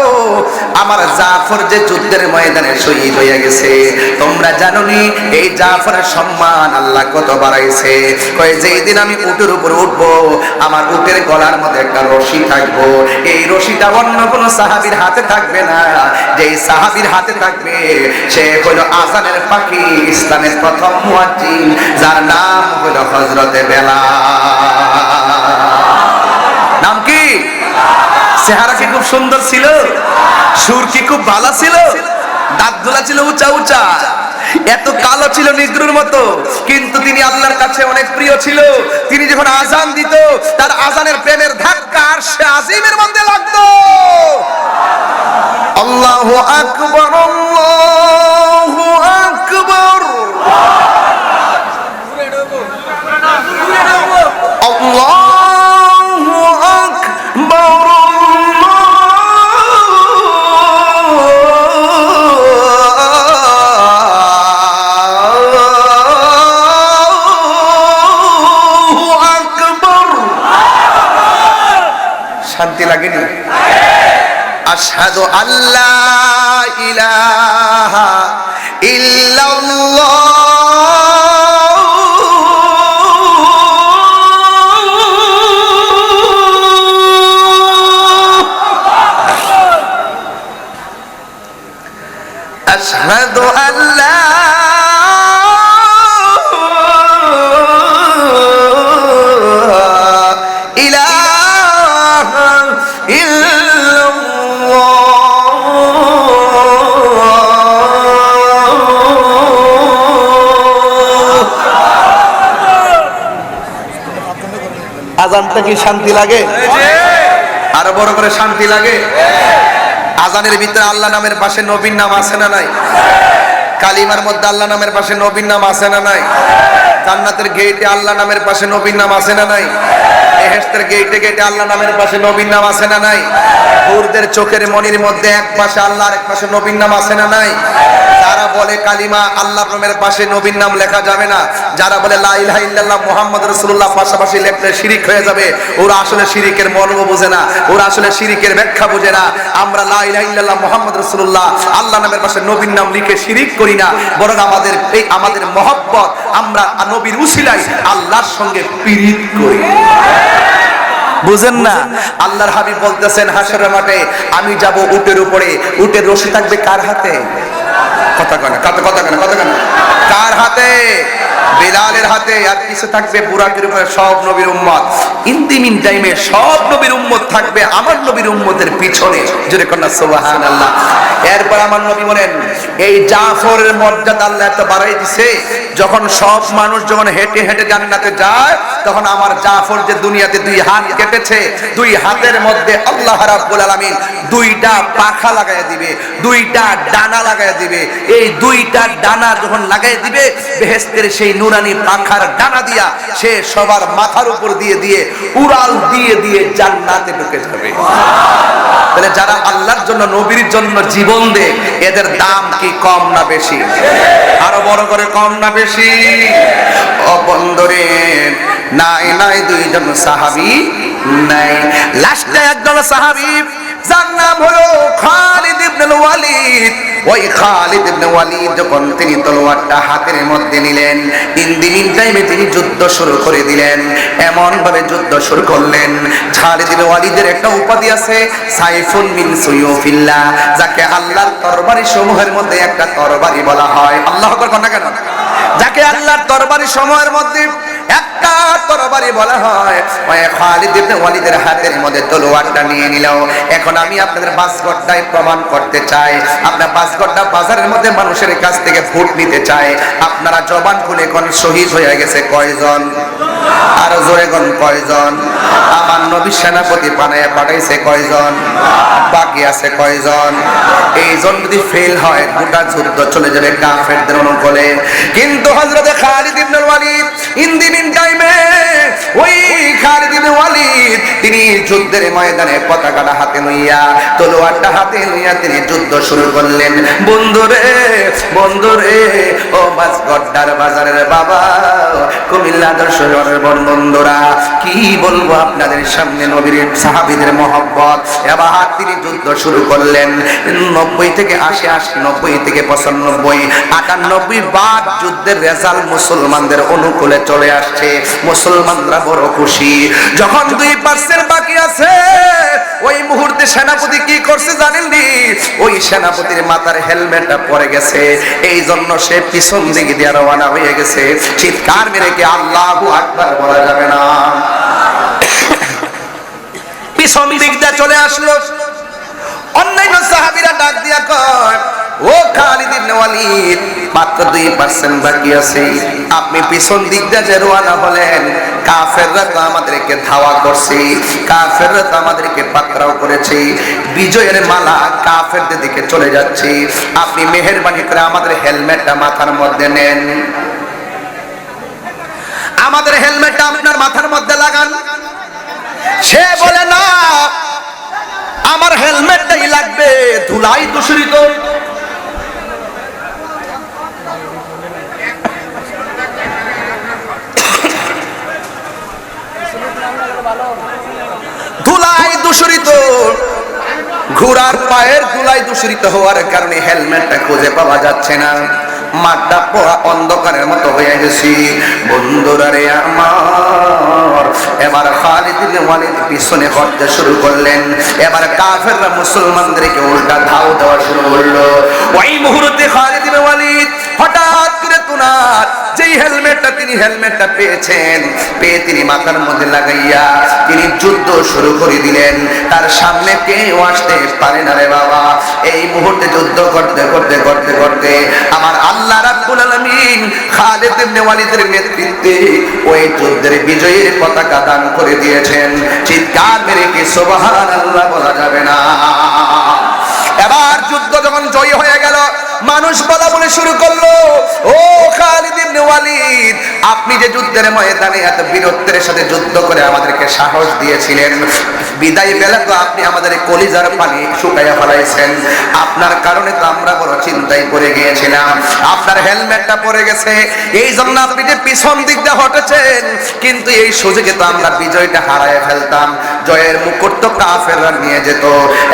আমার জাফর যে যুদ্ধের ময়দানে শহীদ হয়ে গেছে, তোমরা জানো নি এই জাফরের সম্মান আল্লাহ কত বাড়াইছে। কয় যেই দিন আমি উটের উপর উঠবো, আমার উটের গলার মধ্যে একটা রশি থাকবো, এই রশিটা অন্য কোনো সাহাবীর হাতে থাকবে না। যেই সাহাবীর হাতে থাকবে সে হলো আযানের পাখি, ইসলামের প্রথম মুয়াজ্জিন, যার নাম হলো হযরতে বেলাল। নাম কি? চেহারা কি খুব সুন্দর ছিল? সুর কি খুব ভালো ছিল? দাঁতগুলা ছিল উঁচা উঁচা, এত কালো ছিল নিগ্রুর মতো, কিন্তু তিনি আল্লাহর কাছে অনেক প্রিয় ছিল। তিনি যখন আজান দিত, তার আজানের প্রেমের ধাক্কা আরশে আজিমের মধ্যে লাগতো। আল্লাহু আকবার, আল্লাহু আকবার, আল্লাহ শান্তি লাগেনি? আশহাদু আল্লা ইলাহা ইল্লাল্লাহ আশহাদু আল্লা আজানটা কি শান্তি লাগে? আরো বড় করে শান্তি লাগে? আজানের ভিতরে আল্লাহ নামের পাশে নবীর নাম আছে না নাই? কালিমার মধ্যে আল্লাহ নামের পাশে নবীর নাম আছে না নাই? জান্নাতের গেটে আল্লাহ নামের পাশে নবীর নাম আছে না নাই? বেহেশতের গেটে গেটে আল্লাহ নামের পাশে নবীর নাম আছে না নাই? হুরদের চোখের মনির মধ্যে এক পাশে আল্লাহ আর এক পাশে নবীর নাম আছে না নাই? যারা বলে কালিমা আল্লাহর নামের পাশে নবীর নাম লেখা যাবে না, যারা বলে লা ইলাহা ইল্লাল্লাহ মুহাম্মাদুর রাসূলুল্লাহ পাশাপাশি লেখলে শিরিক হয়ে যাবে, ওরা আসলে শিরিকের মর্ম বোঝে না, ওরা আসলে শিরিকের ব্যাখ্যা বোঝে না। আমরা লা ইলাহা ইল্লাল্লাহ মুহাম্মাদুর রাসূলুল্লাহ আল্লাহ নামের পাশে নবীর নাম লিখে শিরিক করি না, বরং আমাদের মহব্বত আমরা নবীর উসিলায় আল্লাহর সঙ্গে পীড়িত করি। বুঝেন না? আল্লাহর হাবিব বলতেছেন হাসরের মাঠে আমি যাব উটের উপরে, উটের রশি থাকবে কার হাতে? কথা কয় না, কথা কয় না। কার হাতে? বেলালের হাতে। আর পিছে থাকবে বুরাকের উপরে সব নবীর উম্মত। ইন্তিমিন টাইমে সব নবীর উম্মত থাকবে আমার নবীর উম্মতের পিছনে। জোরে কন্যা সুবহানাল্লাহ। এরপর আমার নবী বলেন এই জাফরের মর্যাদা আল্লাহ এত বাড়াই দিছে, যখন সব মানুষ যখন হেঁটে হেঁটে জান্নাতে যায়, তখন আমার জাফর যে দুনিয়াতে দুই হাত কেটেছে, দুই হাতের মধ্যে আল্লাহ রাব্বুল আলামিন দুইটা পাখা লাগাই দিবে, দুইটা ডানা লাগাই দিবে। এই দুইটা ডানা যখন লাগাই দিবে, বেহেশতের সেই নুরানি পাখার ডানা দিয়া সে সবার মাথার উপর দিয়ে দিয়ে উড়াল দিয়ে দিয়ে জান্নাতে ঢুকে যাবে। তাহলে যারা আল্লাহর জন্য নবীর জন্য জীবন দেয়, এদের দাম কি কম না বেশি? আরো বড় করে কম না বেশি? ও বন্ধুরে, নাই নাই দুইজন সাহাবী নাই, লাস্টে একজন সাহাবী যার নাম হলো খালিদ ইবনে ওয়ালিদ। ওই খালিদ ইবনে ওয়ালিদ যখন তিনি তলোয়ারটা হাতের মধ্যে নিলেন, ইন দি মিন টাইমে তিনি যুদ্ধ শুরু করে দিলেন। এমন ভাবে যুদ্ধ শুরু করলেন, খালিদ ইবনে ওয়ালিদের একটা উপাধি আছে, সাইফুন মিন সুয়ুফিল্লাহ, যাকে আল্লাহর তরবারি সমূহের মধ্যে একটা তরবারি বলা হয়। আল্লাহু আকবার কোন না কেন? যাকে আল্লাহর তরবারি সমূহের মধ্যে একটা তরবারি বলা হয়, ওই খালিদ ইবনে ওয়ালিদের হাতের মধ্যে তলোয়ারটা নিয়ে নিল। এখন আমি আপনাদের বাসগড্ডায় প্রমাণ করতে চাই, আপনার বাসগড্ডা বাজারের মধ্যে মানুষের কাছ থেকে ভোট নিতে চায়, আপনারা জবান খুলে কোন শহীদ হয়ে গেছে কয়জন? আর জোরে কোন কয়জন? আমার নবী সেনাপতি বানায় পাঠাইছে কয়জন? বাকি আছে কয়জন? এই জন যদি ফেল হয়, গোটা যুদ্ধ চলে যাবে কাফেরদের অনুকূলে। কিন্তু হযরত খালিদ ইবনে ওয়ালিদ ইন দি মিন টাইমে, ওই খালিদ ইবনে ওয়ালিদ তিনি যুদ্ধের ময়দানে পতাকাটা হাতে লইয়া, তলোয়ারটা হাতে লইয়া তিনি যুদ্ধ শুরু করলেন। বন্ধুরে বন্ধুরে, ও বাসগড্ডার বাজারের বাবা, কুমিল্লা দর্শনের বন্ধুরা, কি বলবো আপনাদের সামনে নবীর সাহাবীদের মহব্বত। এবার তিনি যুদ্ধ শুরু করলেন। 90 থেকে 80, 90 থেকে 95, 98 বার যুদ্ধের রেজাল্ট মুসলমানদের অনুকূলে চলে আসছে। মুসলমানরা বড় খুশি। যখন 2% বাকি আছে, ওই মুহূর্তে সেনাপতি কি করছে জানেননি? ওই সেনাপতির মাথার হেলমেটটা পড়ে গেছে, এই জন্য সে পিছন দিকে দিয়ে রওনা হয়ে গেছে। চিৎকার মেরে কি আল্লাহু আকবার বলা যাবে না? পিছন দিক দিয়ে চলে আসলো। অন্যান্য সাহাবীরা ডাক দিয়া কয়, ও খালিদ ইবনে ওয়ালিদ, মাত্র 2% বাকি আছে, আপনি পিছন দিক দিয়ে যে রওনা হলেন, কাফেররা তো আমাদেরকে ধাওয়া করছে, কাফেররা তো আমাদেরকে পাকড়াও করেছে, বিজয়ের মালা কাফেরদের দিকে চলে যাচ্ছে, আপনি মেহেরবানি করে আমাদের হেলমেটটা মাথার মধ্যে নেন, আমাদের হেলমেটটা আপনার মাথার মধ্যে লাগান। সে বলে না, আমার হেলমেটটাই লাগবে, ধুলাই দূষিত। ধুলাই দূষিত, ঘোড়ার পায়ের ধুলাই দূষিত হওয়ার কারণে হেলমেটটা খুঁজে পাওয়া যাচ্ছে না। মাঠটা পোড়া অন্ধকারের মতো হয়ে গেছি। বন্ধুরা রে আমার, এবার খালিদ ইবনে ওয়ালিদ পিছনে হটতে শুরু করলেন। এবার কাফেররা মুসলমানদেরকে উল্টা ধাও দেওয়া শুরু করলো। ওই মুহূর্তে খালিদ ইবনে ওয়ালিদ হঠাৎ করে তুনার যেই হেলমেটটা তিনি হেলমেটটা পেয়েছেন, পেয়ে তিনি মাথার মধ্যে লাগাইয়া তিনি যুদ্ধ শুরু করে দিলেন। তার সামনে কেউ আসতে পারে না রে বাবা। এই মুহূর্তে যুদ্ধ করতে করতে করতে করতে আমার আল্লাহ রাব্বুল আলামিন খালিদ ইবনে ওয়ালিদের নেতৃত্বে ওই যুদ্ধের বিজয়ের পতাকা দান করে দিয়েছেন। চিৎকার মেরে কি সুবহানাল্লাহ বলা যাবে না? এবার যুদ্ধ যখন জয় হয়ে গেল, মানুষ বলা বলে শুরু করলো, ও খালিদ ইবনে ওয়ালিদ, আপনি যে যুদ্ধের ময়দানে এত বীরত্বের সাথে যুদ্ধ করে আমাদেরকে সাহস দিয়েছিলেন, বিদায় বেলা তো আপনি আমাদের কলিজার পানি শুকাইয়া ফেলাইছেন। আপনার কারণে তো আমরা বড় চিন্তায় পড়ে গিয়েছিলাম। আপনার হেলমেটটা পড়ে গেছে, এই জন্য আপনি যে পিছন দিক দিয়ে হটেছেন, কিন্তু এই সুযোগে তো আমরা বিজয়টা হারায় ফেলতাম, জয়ের মুকুট তো কাফেররা নিয়ে যেত।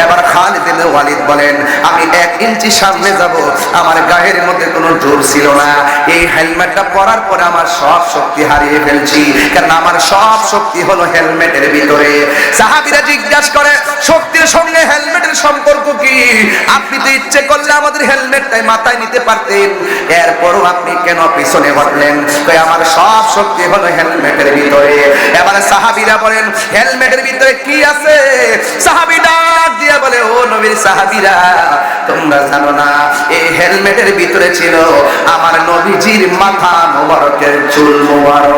এবার খালিদ ইবনে ওয়ালিদ বলেন, আমি 1 ইঞ্চি সামনে যাব, আমার গায়ের মধ্যে কোনো জোর ছিল না। এই হেলমেটটা পরার পরে আমার সব শক্তি হারিয়ে ফেলছি, কারণ আমার সব শক্তি হলো হেলমেটের ভিতরে। সাহাবীরা জিজ্ঞাসা করে, শক্তির সঙ্গে হেলমেটের সম্পর্ক কি? আপনি তো ইচ্ছে করলে আমাদের হেলমেটটাই মাথায় নিতে পারতেন, এরপরও আপনি কেন পিছনে হটলেন? কই আমার সব শক্তি হলো হেলমেটের ভিতরে। এবারে সাহাবীরা বলেন, হেলমেটের ভিতরে কি আছে? সাহাবী ডাক দিয়ে বলে, ও নবীর সাহাবীরা, তোমরা জানো না এই সেই হেলমেটের ভিতরে ছিল আমার নবীজির মাথা মোবারকের চুল মোবারক।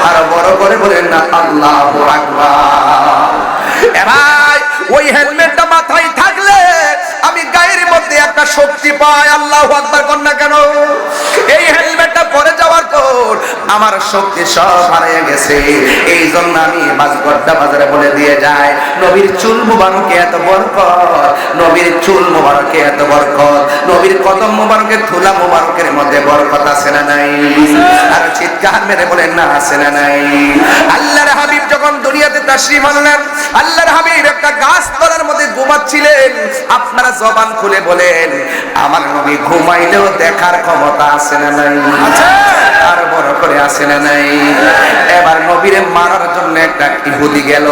আর বড় করে বলেন না আল্লাহু আকবার। এবার ওই হেলমেটটা মাথায় থাকলে আমি গায়ের মধ্যে একটা শক্তি পাই। আল্লাহু আকবার কোন না কেন? এই হেলমেটটা পরে যাওয়ার পর আমার শক্তি সব হারিয়ে গেছে। এই জন্য আমি বাজগড্ডা বাজারে বলে দিয়ে যাই, নবীর চুল মুবারকে এত বরকত, নবীর চুল মুবারকে এত বরকত, নবীর কদম মুবারকের ধুলা মুবারকের মধ্যে বরকত আছে না নাই? আর চিৎকার মেরে বলেন না আছে না নাই? আল্লাহর হাবিব যখন দুনিয়াতে তাশরীফ আনলেন, আল্লাহর হাবিব একটা গাছতলার মধ্যে ঘুমাচ্ছিলেন। আপনারা জবান খুলে বলেন, আমার নবী ঘুমাইলেও দেখার ক্ষমতা আছে না নাই? আছে। আর বড় করে আছে না নাই? এবার নবীরে মারার জন্য একটা ইহুদি গেল,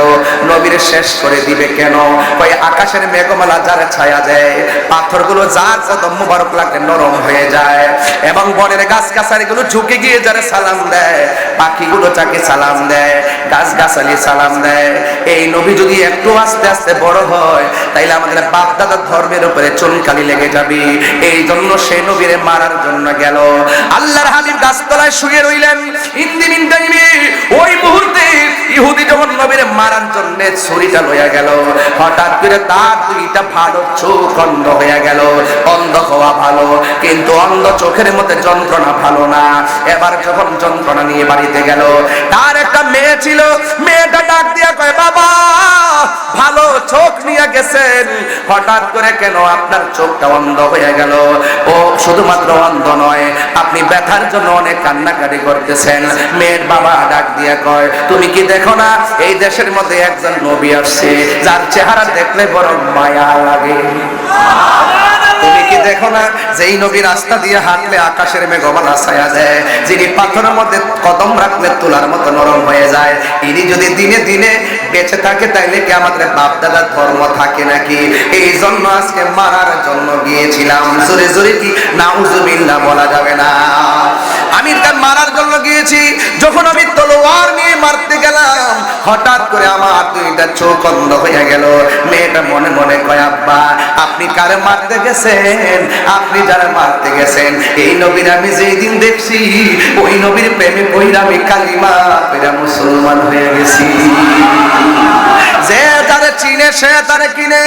নবীরে শেষ করে দিবে কেন? ওই আকাশের মেঘমালা যার ছায়া দেয়, পাথরগুলো যার কদম মুবারক লাগে নরম হয়ে যায়, এবং বনের গাছ গাছালিগুলো ঝুঁকে গিয়ে যারা সালাম দেয়, পাখিগুলো তাকে সালাম দেয়, গাছ গাছালি সালাম দেয়। এই নবী যদি একটু আস্তে আস্তে বড় হয়, তাইলে আমাদের বাপ দাদার ধর্মের উপরে চুনকালি লেগে যাবে। এই জন্য সেই নবীরে মারার জন্য গেল। আল্লাহর হাবিব গাছতলায় শুয়ে রইলেন। ইন্দিমিন টাইমে ওই মুহূর্তে ইহুদি যখন নবীরে মারার জন্য ছুরিটা লইয়া গেল, হঠাৎ করে তার দুইটা ভালো চোখ অন্ধ হয়ে গেল। অন্ধ হওয়া ভালো, কিন্তু অন্ধ চোখের মধ্যে যন্ত্রণা ভালো না। এবার যখন যন্ত্রণা নিয়ে বাড়িতে গেল, তার একটা মেয়ে ছিল, মেয়েটা ডাক দিয়া কয়, বাবা ভালো চোখ নিয়ে গেছেন, হঠাৎ করে কেন আপনার চোখটা অন্ধ হয়ে গেল? ও শুধুমাত্র অন্ধ নয়, আপনি ব্যথার জন্য অনেক কান্নাকাটি করতেছেন। মেয়ের বাবা ডাক দিয়া কয়, তুমি কি দেখো না এই দেশের মধ্যে একজন নবী আসছে, যার চেহারা দেখলে বড় মায়া লাগে? তুমি কি দেখো না যেই নবী রাস্তা দিয়ে হাঁটলে আকাশের মেঘমালা ছায়া দেয়, যিনি পাথরের মধ্যে কদম রাখলে তুলার মতো নরম হয়ে যায়, ইনি যদি দিনে দিনে বেঁচে থাকে, তাইলে কি আমাদের বাপ দাদার ধর্ম থাকে নাকি? এই জন্য আজকে মারার জন্য গিয়েছিলাম। জোরে জোরে কি নাউজুবিল্লাহ বলা যাবে না? আমি তার মারার জন্য গিয়েছি। যখন আমি তলোয়ার নিয়ে মারতে গেলাম, হঠাৎ করে আমার দুইটা চোখ অন্ধ হয়ে গেল। মেয়েটা মনে মনে কয়, আব্বা আপনি কারে মারতে গেছেন? আপনি যারা মারতে গেছেন, এই নবীর আমি যেই দিন দেখছি, ওই নবীর প্রেমে পইরা আমি কালিমা পইরা মুসলমান হয়ে গেছি। যে তারে চিনে সে তারে কিনে।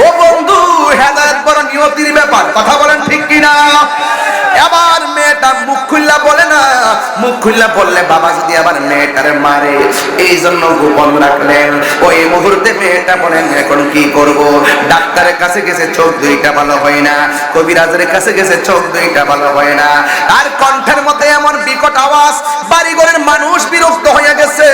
ও বন্ধু, হেদায়েত বড় নিয়তির ব্যাপার, কথা বলেন ঠিক কিনা? এবার মেয়েটা মুখ খুললা বলে না, মুখ খুললা বললে বাবা যদি আবার মেয়েটারে মারে, এই জন্য গোপন রাখলেন। ওই মুহূর্তে মেয়েটা বলেন, এখন কি করব? ডাক্তারের কাছে গেছে, চোখ দুইটা ভালো হয় না। কবিরাজের কাছে গেছে, চোখ দুইটা ভালো হয় না। তার কণ্ঠের মধ্যে এমন বিকট আওয়াজ, বাড়িঘরের মানুষ বিরক্ত হয়ে গেছে।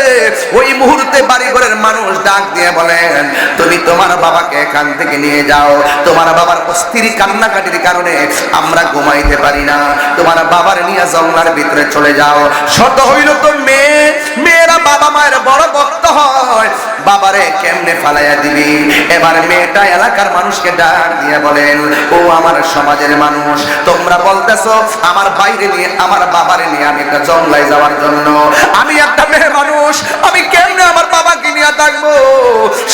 ওই মুহূর্তে বাড়িঘরের মানুষ ডাক দিয়ে বলেন, তুমি তোমার বাবাকে এখান থেকে নিয়ে যাও। তোমার বাবার অস্থির কান্নাকাটির কারণে আমরা ঘুমাইতে পারি না। তোমার বাবার নিয়ে জঙ্গলার ভিতরে চলে যাও। শত হইল তো মেয়ে, মেয়েরা বাবা মায়ের বড় ভক্ত হয়, বাবারে কেমনে ফালাইয়া দিবি? এবার মেয়েটা এলাকার মানুষকে ডাক দিয়ে বলেন, ও আমার সমাজের মানুষ, তোমরা বলতেছো আমার বাইরে নিয়ে, আমার বাবারে নিয়ে আমি একটা জঙ্গলায় যাওয়ার জন্য। আমি একটা মেয়ে মানুষ, আমি কেমনে আমার বাবাকে নিয়ে থাকবো?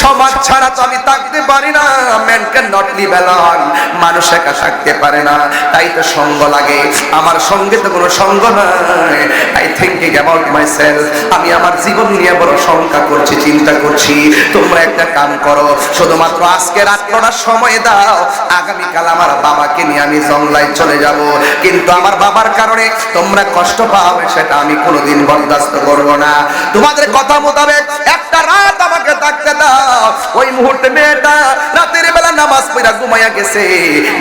সমাজ ছাড়া তো আমি থাকতে পারি না। Man can not live alone, মানুষ একা থাকতে পারে না, তাই তো সঙ্গ লাগে। আমার সঙ্গে তো কোনো সঙ্গ নাই। আই থিংকিং অ্যাবাউট মাইসেলফ, আমি আমার জীবন নিয়ে বড় শঙ্কা করছি, চিন্তা করছি। তোমরা একটা কাম করো, শুধুমাত্র আজকে রাতটার সময় দাও, আগামীকাল আমার বাবাকে নিয়ে আমি জঙ্গলায় চলে যাব। কিন্তু আমার বাবার কারণে তোমরা কষ্ট পাবে, সেটা আমি কোনোদিন বরদাস্ত করব না। তোমাদের কথা মোতাবেক একটা রাত আমাকে থাকতে দাও। ওই মুহূর্তে মেয়েটা রাতের বেলা নামাজ পড়া ঘুমাইয়া গেছে।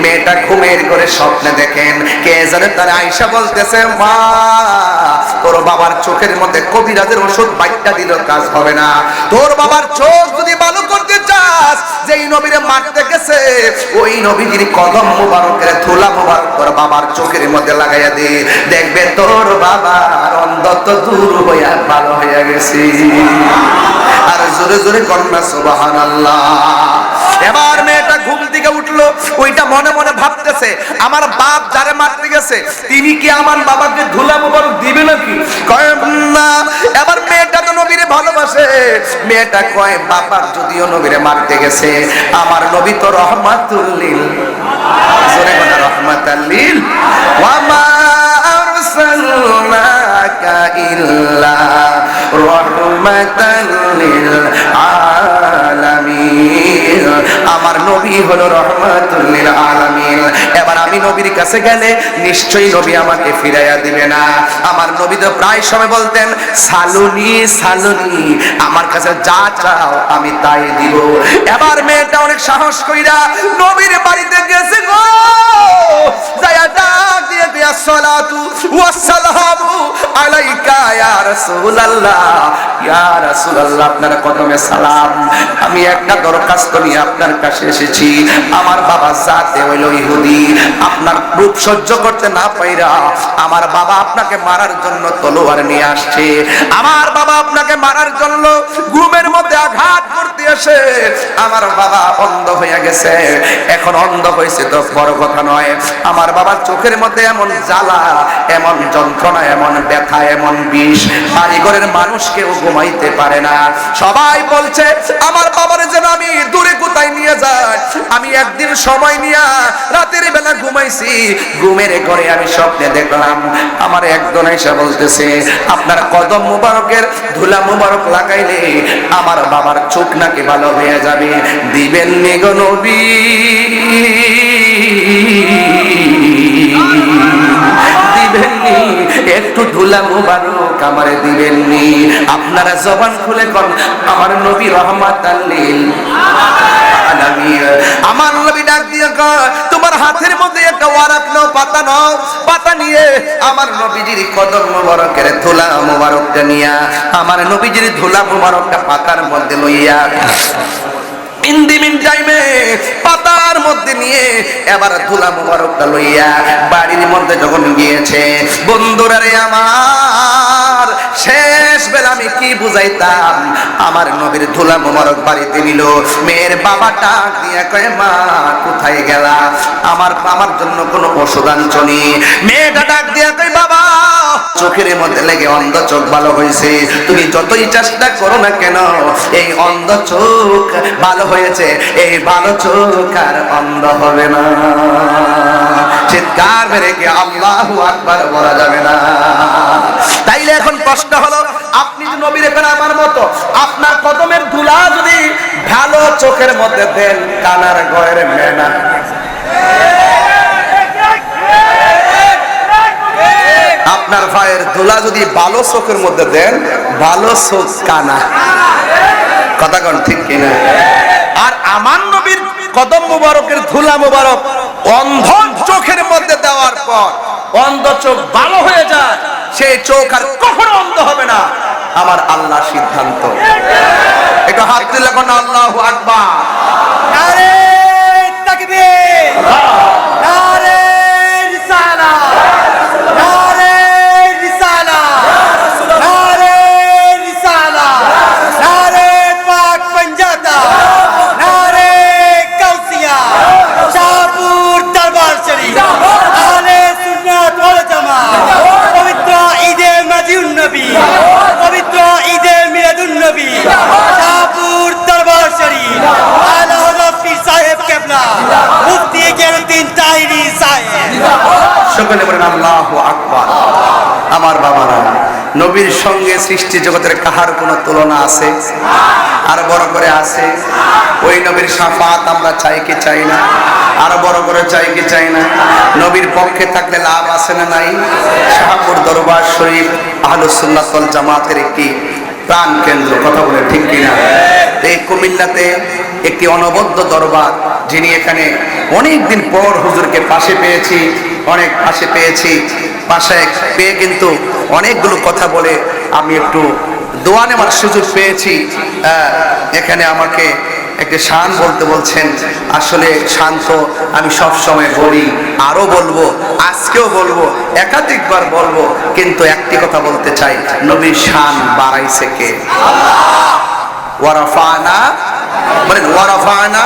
মেয়েটা ঘুমের করে স্বপ্নে দেখেন কে জানে তার আয়েশা বলতেছে, মা তোর বাবার চোখের মধ্যে কবিরাজের ওষুধ বাইটা দিল কাজ হবে না। তোর বাবার চোখ যদি ভালো করতে চাস, যেই নবীরে মারতে গেছে, ওই নবীর কদম মুবারকের ধুলা মুবারক তোর বাবার চোখের মধ্যে লাগাইয়া দে, দেখবে তোর বাবার অন্ধত্ব দূর হইয়া ভালো হইয়া গেছে। আর জোরে জোরে কন্যা সুবহানাল্লাহ। এবার মেয়েটা ঘুম থেকে উঠলো, ওইটা মনে মনে ভাবতেছে, আমার বাপ যারে মারতে গেছে, তিনি কি আমার বাবাকে ধুলা মুবারক দিবে নাকি? কয় না। এবার মেয়েটা তো নবীরে ভালোবাসে, মেয়েটা কয়, বাবার যদিও নবীরে মারতে গেছে, আমার নবী তো রহমাতুল লিল জোরে বলেন রাহমাতাল লিল ওয়া মা আরসালনাকা ইল্লা রাহমাতাল লিল আলামিন। আমার নবী হলো রাহমাতুল লিল আলামিন। এবার আমি নবীর কাছে গেলে নিশ্চয়ই নবী আমাকে ফিরাইয়া দিবে না। আমার নবী তো প্রায় সময় বলতেন সালুনি সালুনি, আমার কাছে যা চাও আমি তাই দিব। এবার মেয়েটা অনেক সাহস কইরা নবীর বাড়িতে গেছে গো, যায়া ডাক দিয়ে দিয়া সালাতু ওয়াস সালামু আলাইকা ইয়া রাসূলুল্লাহ, ইয়া রাসূলুল্লাহ আপনার কদমে সালাম। আমি একটা দরখাস্ত নিয়ে আপনার কাছে এসেছি। আমার বাবা জাতে হইল ইহুদি, আপনার রূপ সহ্য করতে না পাইরা আমার বাবা আপনাকে মারার জন্য তলোয়ার নিয়ে আসছে। আমার বাবা আপনাকে মারার জন্য ঘুমের মধ্যে আঘাত করতে এসে আমার বাবা অন্ধ হয়ে গেছে। এখন অন্ধ হয়েছে তো বড় কথা নয়, আমার বাবার চোখের মধ্যে এমন জ্বালা, এমন যন্ত্রণা, এমন ব্যথা, এমন বিষ, বাড়িঘরের মানুষ কেউ ঘুমাইতে পারে না। সবাই বলছে আমার বাবার যেন আমি দূরে কোথায় নিয়ে যাই। আমি একদিন সময় নিয়ে রাতের বেলা ঘুমাইছি, ঘুমের ঘরে আমি স্বপ্নে দেখলাম আমার একজন এসে বলতেছে আপনার কদম মুবারকের ধুলা মুবারক লাগাইলে আমার বাবার চোখ নাকি ভালো হয়ে যাবে, দিবেন নি গো নবী, দিবেননি একটু ধুলা মুবারক আমারে দিবেননি? আপনারা জবান খুলে কোন আমার নবী রাহমাতাল লিল আলামিন। আমার নবী ডাক দিয়ে কয় তোমার হাতের মধ্যে একটা ওয়ারাক নাও, পাতা নাও, পাতা নিয়ে আমার নবীজির কদম মুবারকের ধুলা মুবারকটা নিয়া আমার নবীজির ধুলা মুবারকটা পাতার মধ্যে লইয়া ইন্দিমিন টাইমে পাতার মধ্যে নিয়ে এবার ধুলা মুবারকটা লইয়া বাড়ির মধ্যে যখন গিয়েছে, বন্ধুরা রে আমার শেষ বেলা আমি কি বুঝাইতাম, আমার নবীর ধুলা মুবারক বাড়িতে নিল। মেয়ের বাবাটা দিয়ে কয় মা কোথায় গেলা, আমার জন্য কোনো ওষুধ আনছনি? মেয়েটা ডাক দিয়ে কয় বাবা চোখের মধ্যে লেগে অন্ধ চোখ ভালো হয়েছে, তুমি যতই চেষ্টা করো না কেন এই অন্ধ চোখ ভালো হয়েছে, এই ভালো চোখ আর অন্ধ হবে না। চিৎকার মেরে কি আল্লাহু আকবার বলা যাবে না? তাইলে এখন প্রশ্ন হলো আপনি যে নবীর এখন আমার মতো আপনার কদমের ধুলা যদি ভালো চোখের মধ্যে দেন, কানার গয়ের মেনা আপনার ভাইয়ের ধুলা যদি ভালো চোখের মধ্যে দেন, ভালো চোখ কানা, কথা কোন ঠিক কিনা? আর আমার নবীর কদম মুবারকের ধুলা মুবারক অন্ধ চোখের মধ্যে দেওয়ার পর অন্ধ চোখ ভালো হয়ে যায়, সেই চোখ আর কখনো অন্ধ হবে না। আমার আল্লাহ সিদ্ধান্ত। একটু হাত তুলে কোন আল্লাহু আকবার, নারে তাকবীর, নারে রিসালাত, নারে রিসালাত, নারে রিসালাত, নারে পাক পঞ্জাতা, নারে কাউসিয়া, শাহপুর দরবার শরীফ, আহলে সুন্নাত ওয়াল জামাত, পবিত্র ঈদে মাজিউন নবী, পবিত্র ঈদে মিলাদুন নবী, শাহপুর দরবার শরীফ, আলা হযরত পীর সাহেব কেবলা, মুফতি জালালউদ্দিন তাহিরি সাহেব। সকলে বলেন আল্লাহু আকবার। আমার বাবারা, নবীর সঙ্গে সৃষ্টি জগতের কাহার কোনো তুলনা আছে? আর বড় করে আছে? ওই নবীর শাফাত আমরা চাই কি চাই না? আরো বড় করে চাই কি চাই না? নবীর পক্ষে থাকলে লাভ আছে না নাই? শাহপুর দরবার শরীফ আহলুস সুন্নাত ওয়াল জামাতের একটি প্রাণ কেন্দ্র, কথা বলে ঠিক কিনা? এই কুমিল্লাতে একটি অনবদ্য দরবার, যিনি এখানে অনেকদিন পর হুজুরকে পাশে পেয়েছি, অনেক পাশে পেয়েছি, পাশে পেয়ে কিন্তু অনেকগুলো কথা বলে আমি একটু দোয়া নেওয়ার সুযোগ পেয়েছি। এখানে আমাকে একটা শান বলতে বলছেন, আসলে শান্ত আমি সব সময় বলি, আরো বলবো, আজকেও বলবো, একাধিকবার বলবো, কিন্তু একটি কথা বলতে চাই, নবীর শান বাড়াইছে কে? ওয়ারাফানা, মানে ওয়ারাফানা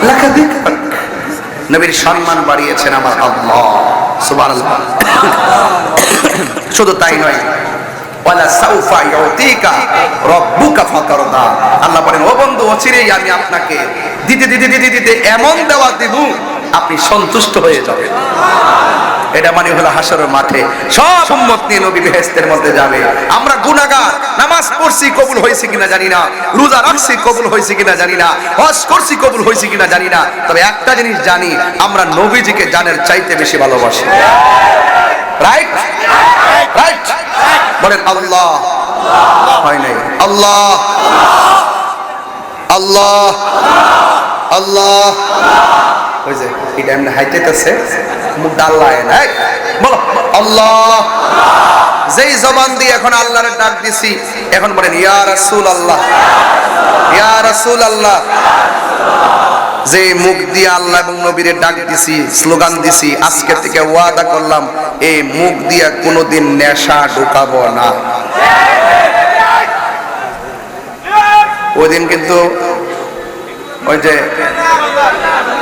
লাকা যিকরাক, নবীর সম্মান বাড়িয়েছেন আমার আল্লাহ সুবহানাল্লাহ। শুধু তাই নয়, ওয়ালা সাউফা ইউতিকা রাব্বুকা ফাতারদা, আল্লাহ বলেন ও বন্ধু অচিরেই আমি আপনাকে দিতে দিতে দিতে দিতে এমন দেওয়া দেব আপনি সন্তুষ্ট হয়ে যাবেন। এটা মানে হলো হাসরের মাঠে সব উম্মত নিয়ে নবী বেহেশতের মধ্যে যাবে। আমরা গুনাহগার, নামাজ পড়ছি কবুল হয়েছে কিনা জানি না, রোজা রাখছি কবুল হয়েছে কিনা জানি না, হজ করছি কবুল হয়েছে কিনা জানি না, তবে একটা জিনিস জানি, আমরা নবীজিকে জানের চাইতে বেশি ভালোবাসি। রাইট রাইট বলেন আল্লাহ। হয় নাই আল্লাহ আল্লাহ আল্লাহ। ওই যে এটা এমনি হাইতেছে, মুখ ডাল্লায় না, বলো আল্লাহ। যেই জবান দিয়ে এখন আল্লাহর ডাক দিছি, এখন বলেন ইয়া রাসূলুল্লাহ, ইয়া রাসূলুল্লাহ। যে মুখ দিয়ে আল্লাহ এবং নবীর ডাক দিছি, স্লোগান দিছি, আজকে থেকে ওয়াদা করলাম এই মুখ দিয়ে কোনোদিন নেশা ঢুকাবো না। ওই দিন কিন্তু ওই যে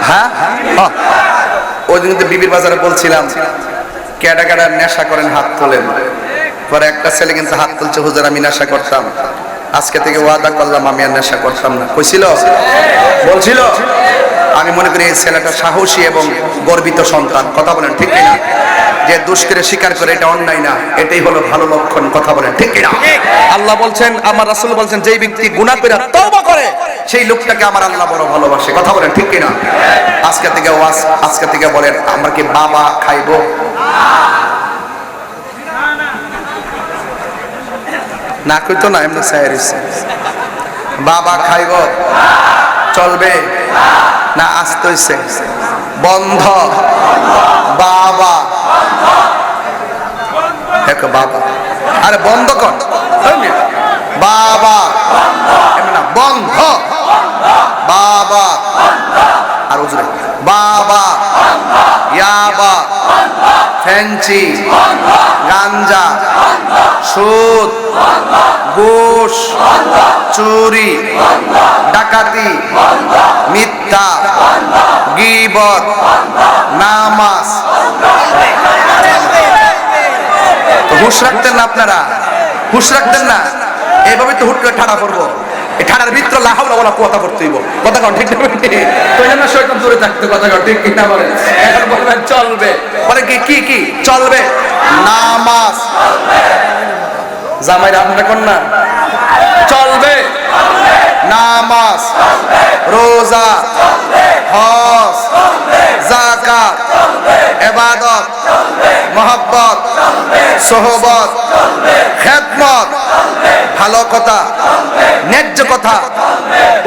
হ্যাঁ ওই দিন কিন্তু বিবির বাজারে বলছিলাম কেডা কেডা নেশা করেন হাত তোলেন। পরে একটা ছেলে কিন্তু হাত তুলছে, হুজুর আমি নেশা করতাম, আজকে থেকে ওয়াদা করলাম আমি আর নেশা করতাম না। কইছিল, বলছিল। আমি মনে করি এই ছেলেটা সাহসী এবং গর্বিত সন্তান। কথা বলেন ঠিক কিনা? যে দুষ্করে স্বীকার করে এটা অন্যায় না, এটাই হলো ভালো লক্ষণ। কথা বলেন ঠিক কিনা? আল্লাহ বলছেন, আমার রাসূল বলছেন, যেই ব্যক্তি গুনাহ করে তওবা করে সেই লোকটাকে আমার আল্লাহ বড় ভালোবাসে। কথা বলেন ঠিক কিনা? আজকে থেকে ওয়াজ, আজকে থেকে বলেন আমরা কি বাবা খাইবো? না কইতো না, এমনি সাইরিস বাবা খাইব চলবে না? আসতে হইছে বন্ধ। বাবা দেখো বাবা, আরে বন্ধ কর বাবা, এমনি না বন্ধ বাবা। আর উজরে বাবা, ইয়াবা, ফেঞ্চি, গাঞ্জা, সুদ, ঘুষ, চুরি, ডাকাতি, মিথ্যা, গীবত, নামাজ। হুঁশ রাখতেন না আপনারা? হুঁশ রাখতেন না? এইভাবে তো হুট করে ঠাড়া পড়বো, এই ঠাড়ার ভিতরে লা হাওলা ওয়ালা কুওয়াতা পড়তে হইব। কথা কন ঠিক না? কইলেন না শয়তান দূরে থাকতে। কথা কন ঠিক কি না? বলেন এখন বলবেন চলবে। বলে কি কি কি চলবে? নামাজ জামাই রান্না কর না চলবে, নামাজ, রোজা, হজ, যাকাত, ইবাদত, মহব্বত, সোহবত, খেদমত, ভালো কথা, ন্যায্য কথা,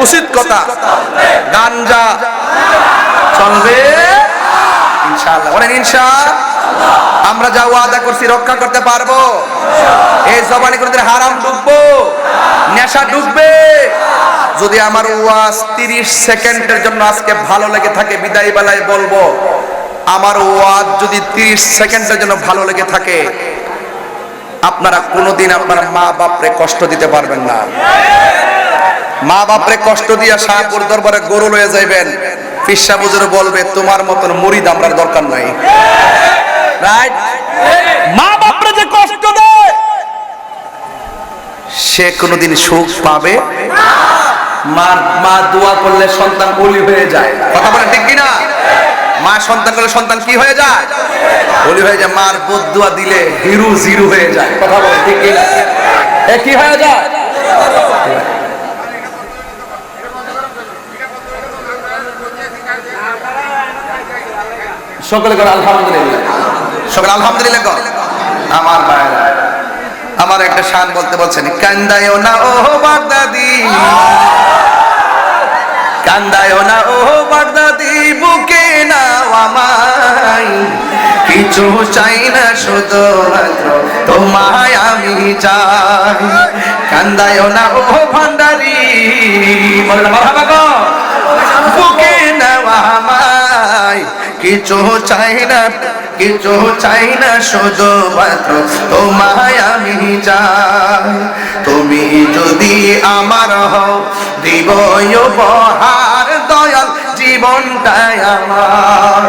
উচিত কথা, গাঞ্জা চলবে ইনশাআল্লাহ। বলেন ইনশাআল্লাহ। আমরা যা ওয়াদা করছি রক্ষা করতে পারবো? এই জবানে কোনদিন হারাম ঢুকবো, নেশা ঢুকবে? যদি আমার ওয়াজ 30 সেকেন্ডের জন্য আজকে ভালো লেগে থাকে, বিদায় বেলায় বলবো, আমার ওয়াজ যদি 30 সেকেন্ডের জন্য ভালো লেগে থাকে, আপনারা কোনোদিন আপনার মা বাপরে কষ্ট দিতে পারবেন না। মা বাপরে কষ্ট দিয়া শাহপুর দরবারে গরু লয়ে যাইবেন, ফিরসা বুজুর বলবে তোমার মতন মুরিদ আমরার দরকার নাই। রাইট? মা বাপরে যে কষ্ট দেয় সে কোনোদিন সুখ পাবে না। মা দোয়া করলে সন্তান ওলি হয়ে যায়। কথা বলেন ঠিক কিনা? মা সন্তান করলে সন্তান কি হয়ে যায়? ওলি হয়ে যায়। মার বদদুয়া দিলে হিরু জিরু হয়ে যায়। কথা বলেন ঠিক কিনা? এ কি হয়ে যায়? সকলে করে আলহামদুলিল্লাহ, সকলে আলহামদুলিল্লাহ কর। আমার ভাইরা, আমার একটা শান বলতে বলছেন, কান্দায়ও না ও বাগদাদি, কান্দায়ও না ও বাগদাদি, বুকে নাও আমায়, কিছু চাই না শুধু মাত্র তোমায় আমি চাই। কান্দায়ও না ও ভান্ডারি, বলেন মারহাবা গো, বুকে নাও আমায়, কিছু চাই না, কিছু চাই না শুধু মাত্র তোমায় আমি চাই। তুমি যদি আমার হও দিব উপহার, দয়াল জীবনটাই আমার।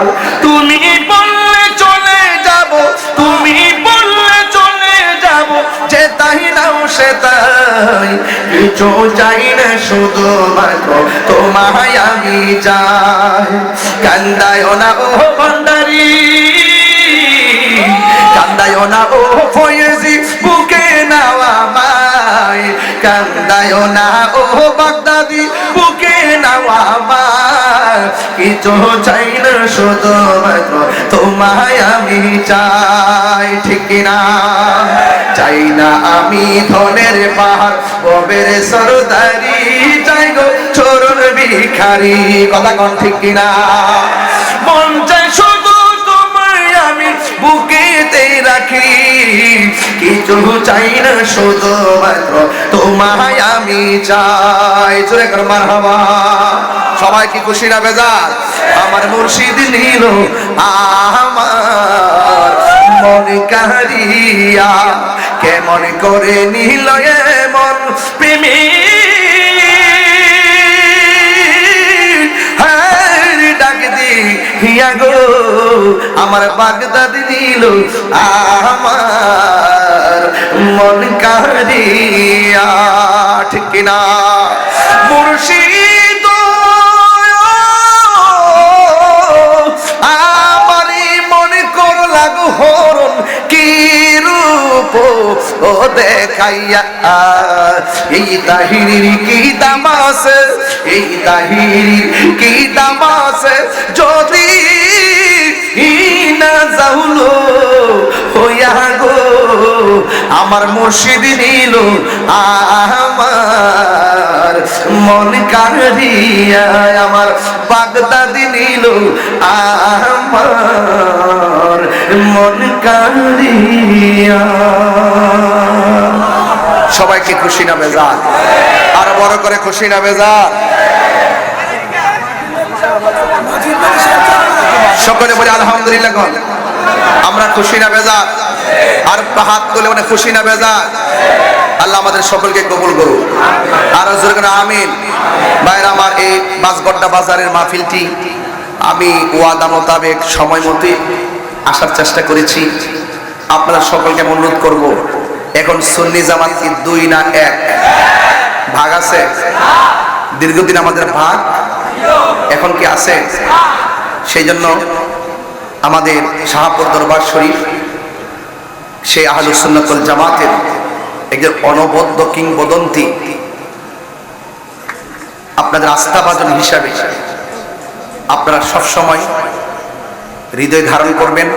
তুমি বললে চলে যাব, তুমি বললে চলে যাব, যে তাই নাও সে তাই, কিছু চাই না শুধু মাত্র তোমায় আমি চাই। কান্দায় না ও ভান্ডারি, কান্দায় না ও ফয়েজি, বুকে নাও আমায়। কান্দায় না ও বাগদাদি, বুকে নাও আমায়। কিছু চাই না শুধু মাত্র তোমায় আমি চাই, ঠিক না? চাই না আমি ধনের পাহাড়, ববের সরদারি, চাই গো চরণ ভিখারি, কথা কন ঠিক কিনা? মন চাই শুধু তোমায় আমি বুকেতে রাখি, কিছু চাই না শুধু মাত্র তোমায় আমি চাই। জোরে কর মারহাবা। সবাই কি খুশি না বেজার? আমার মুর্শিদ নিল আমার মন কারিয়া, কেমন করে নিল এমন প্রেমী, ডাক দি হিয়া গো আমার বাগদাদি নিল আমার মন কারিয়া, ঠিক কিনা? মুর্শিদ আমারই মনে করো লাগো হরণ, কি রূপ ও দেখাইয়া। এই তাহিরির কি দাম আছে, এই তাহিরির কি দাম আছে, যদি না যাউলো হইয়া গো আমার মুর্শিদ নিল আমার মন কারিয়া, আমার বাগদাদি নিল আমার মন কারিয়া। সবাইকে খুশি না বেজার? আরো বড় করে খুশি না বেজার? সকলে বলে আলহামদুলিল্লাহ। আমরা খুশি না বেজার? আর হাত তুলে মানে খুশি না বেজার? আল্লাহ আমাদের সকলকে কবুল করুন। আর জোরে করে আমিন। ভাইরা আমার, এই বাসগড্ডা বাজারের মাহফিলটি আমি ওয়াদা মোতাবেক সময় মতো আসার চেষ্টা করেছি। আপনারা সকলকে অনুরোধ করব, এখন সুন্নি জামাত কি 2 না 1? ভাগ আছে? দীর্ঘদিন আমাদের ভাগ, এখন কি আছে? সেই জন্য আমাদের শাহপুর দরবার শরীফ সেই আহলুস সুন্নাত ওয়াল জামাতের একজন অনবদ্য কিংবদন্তি, আপনাদের আস্থাভাজন হিসাবে আপনারা সব সময় হৃদয় ধারণ করবেন।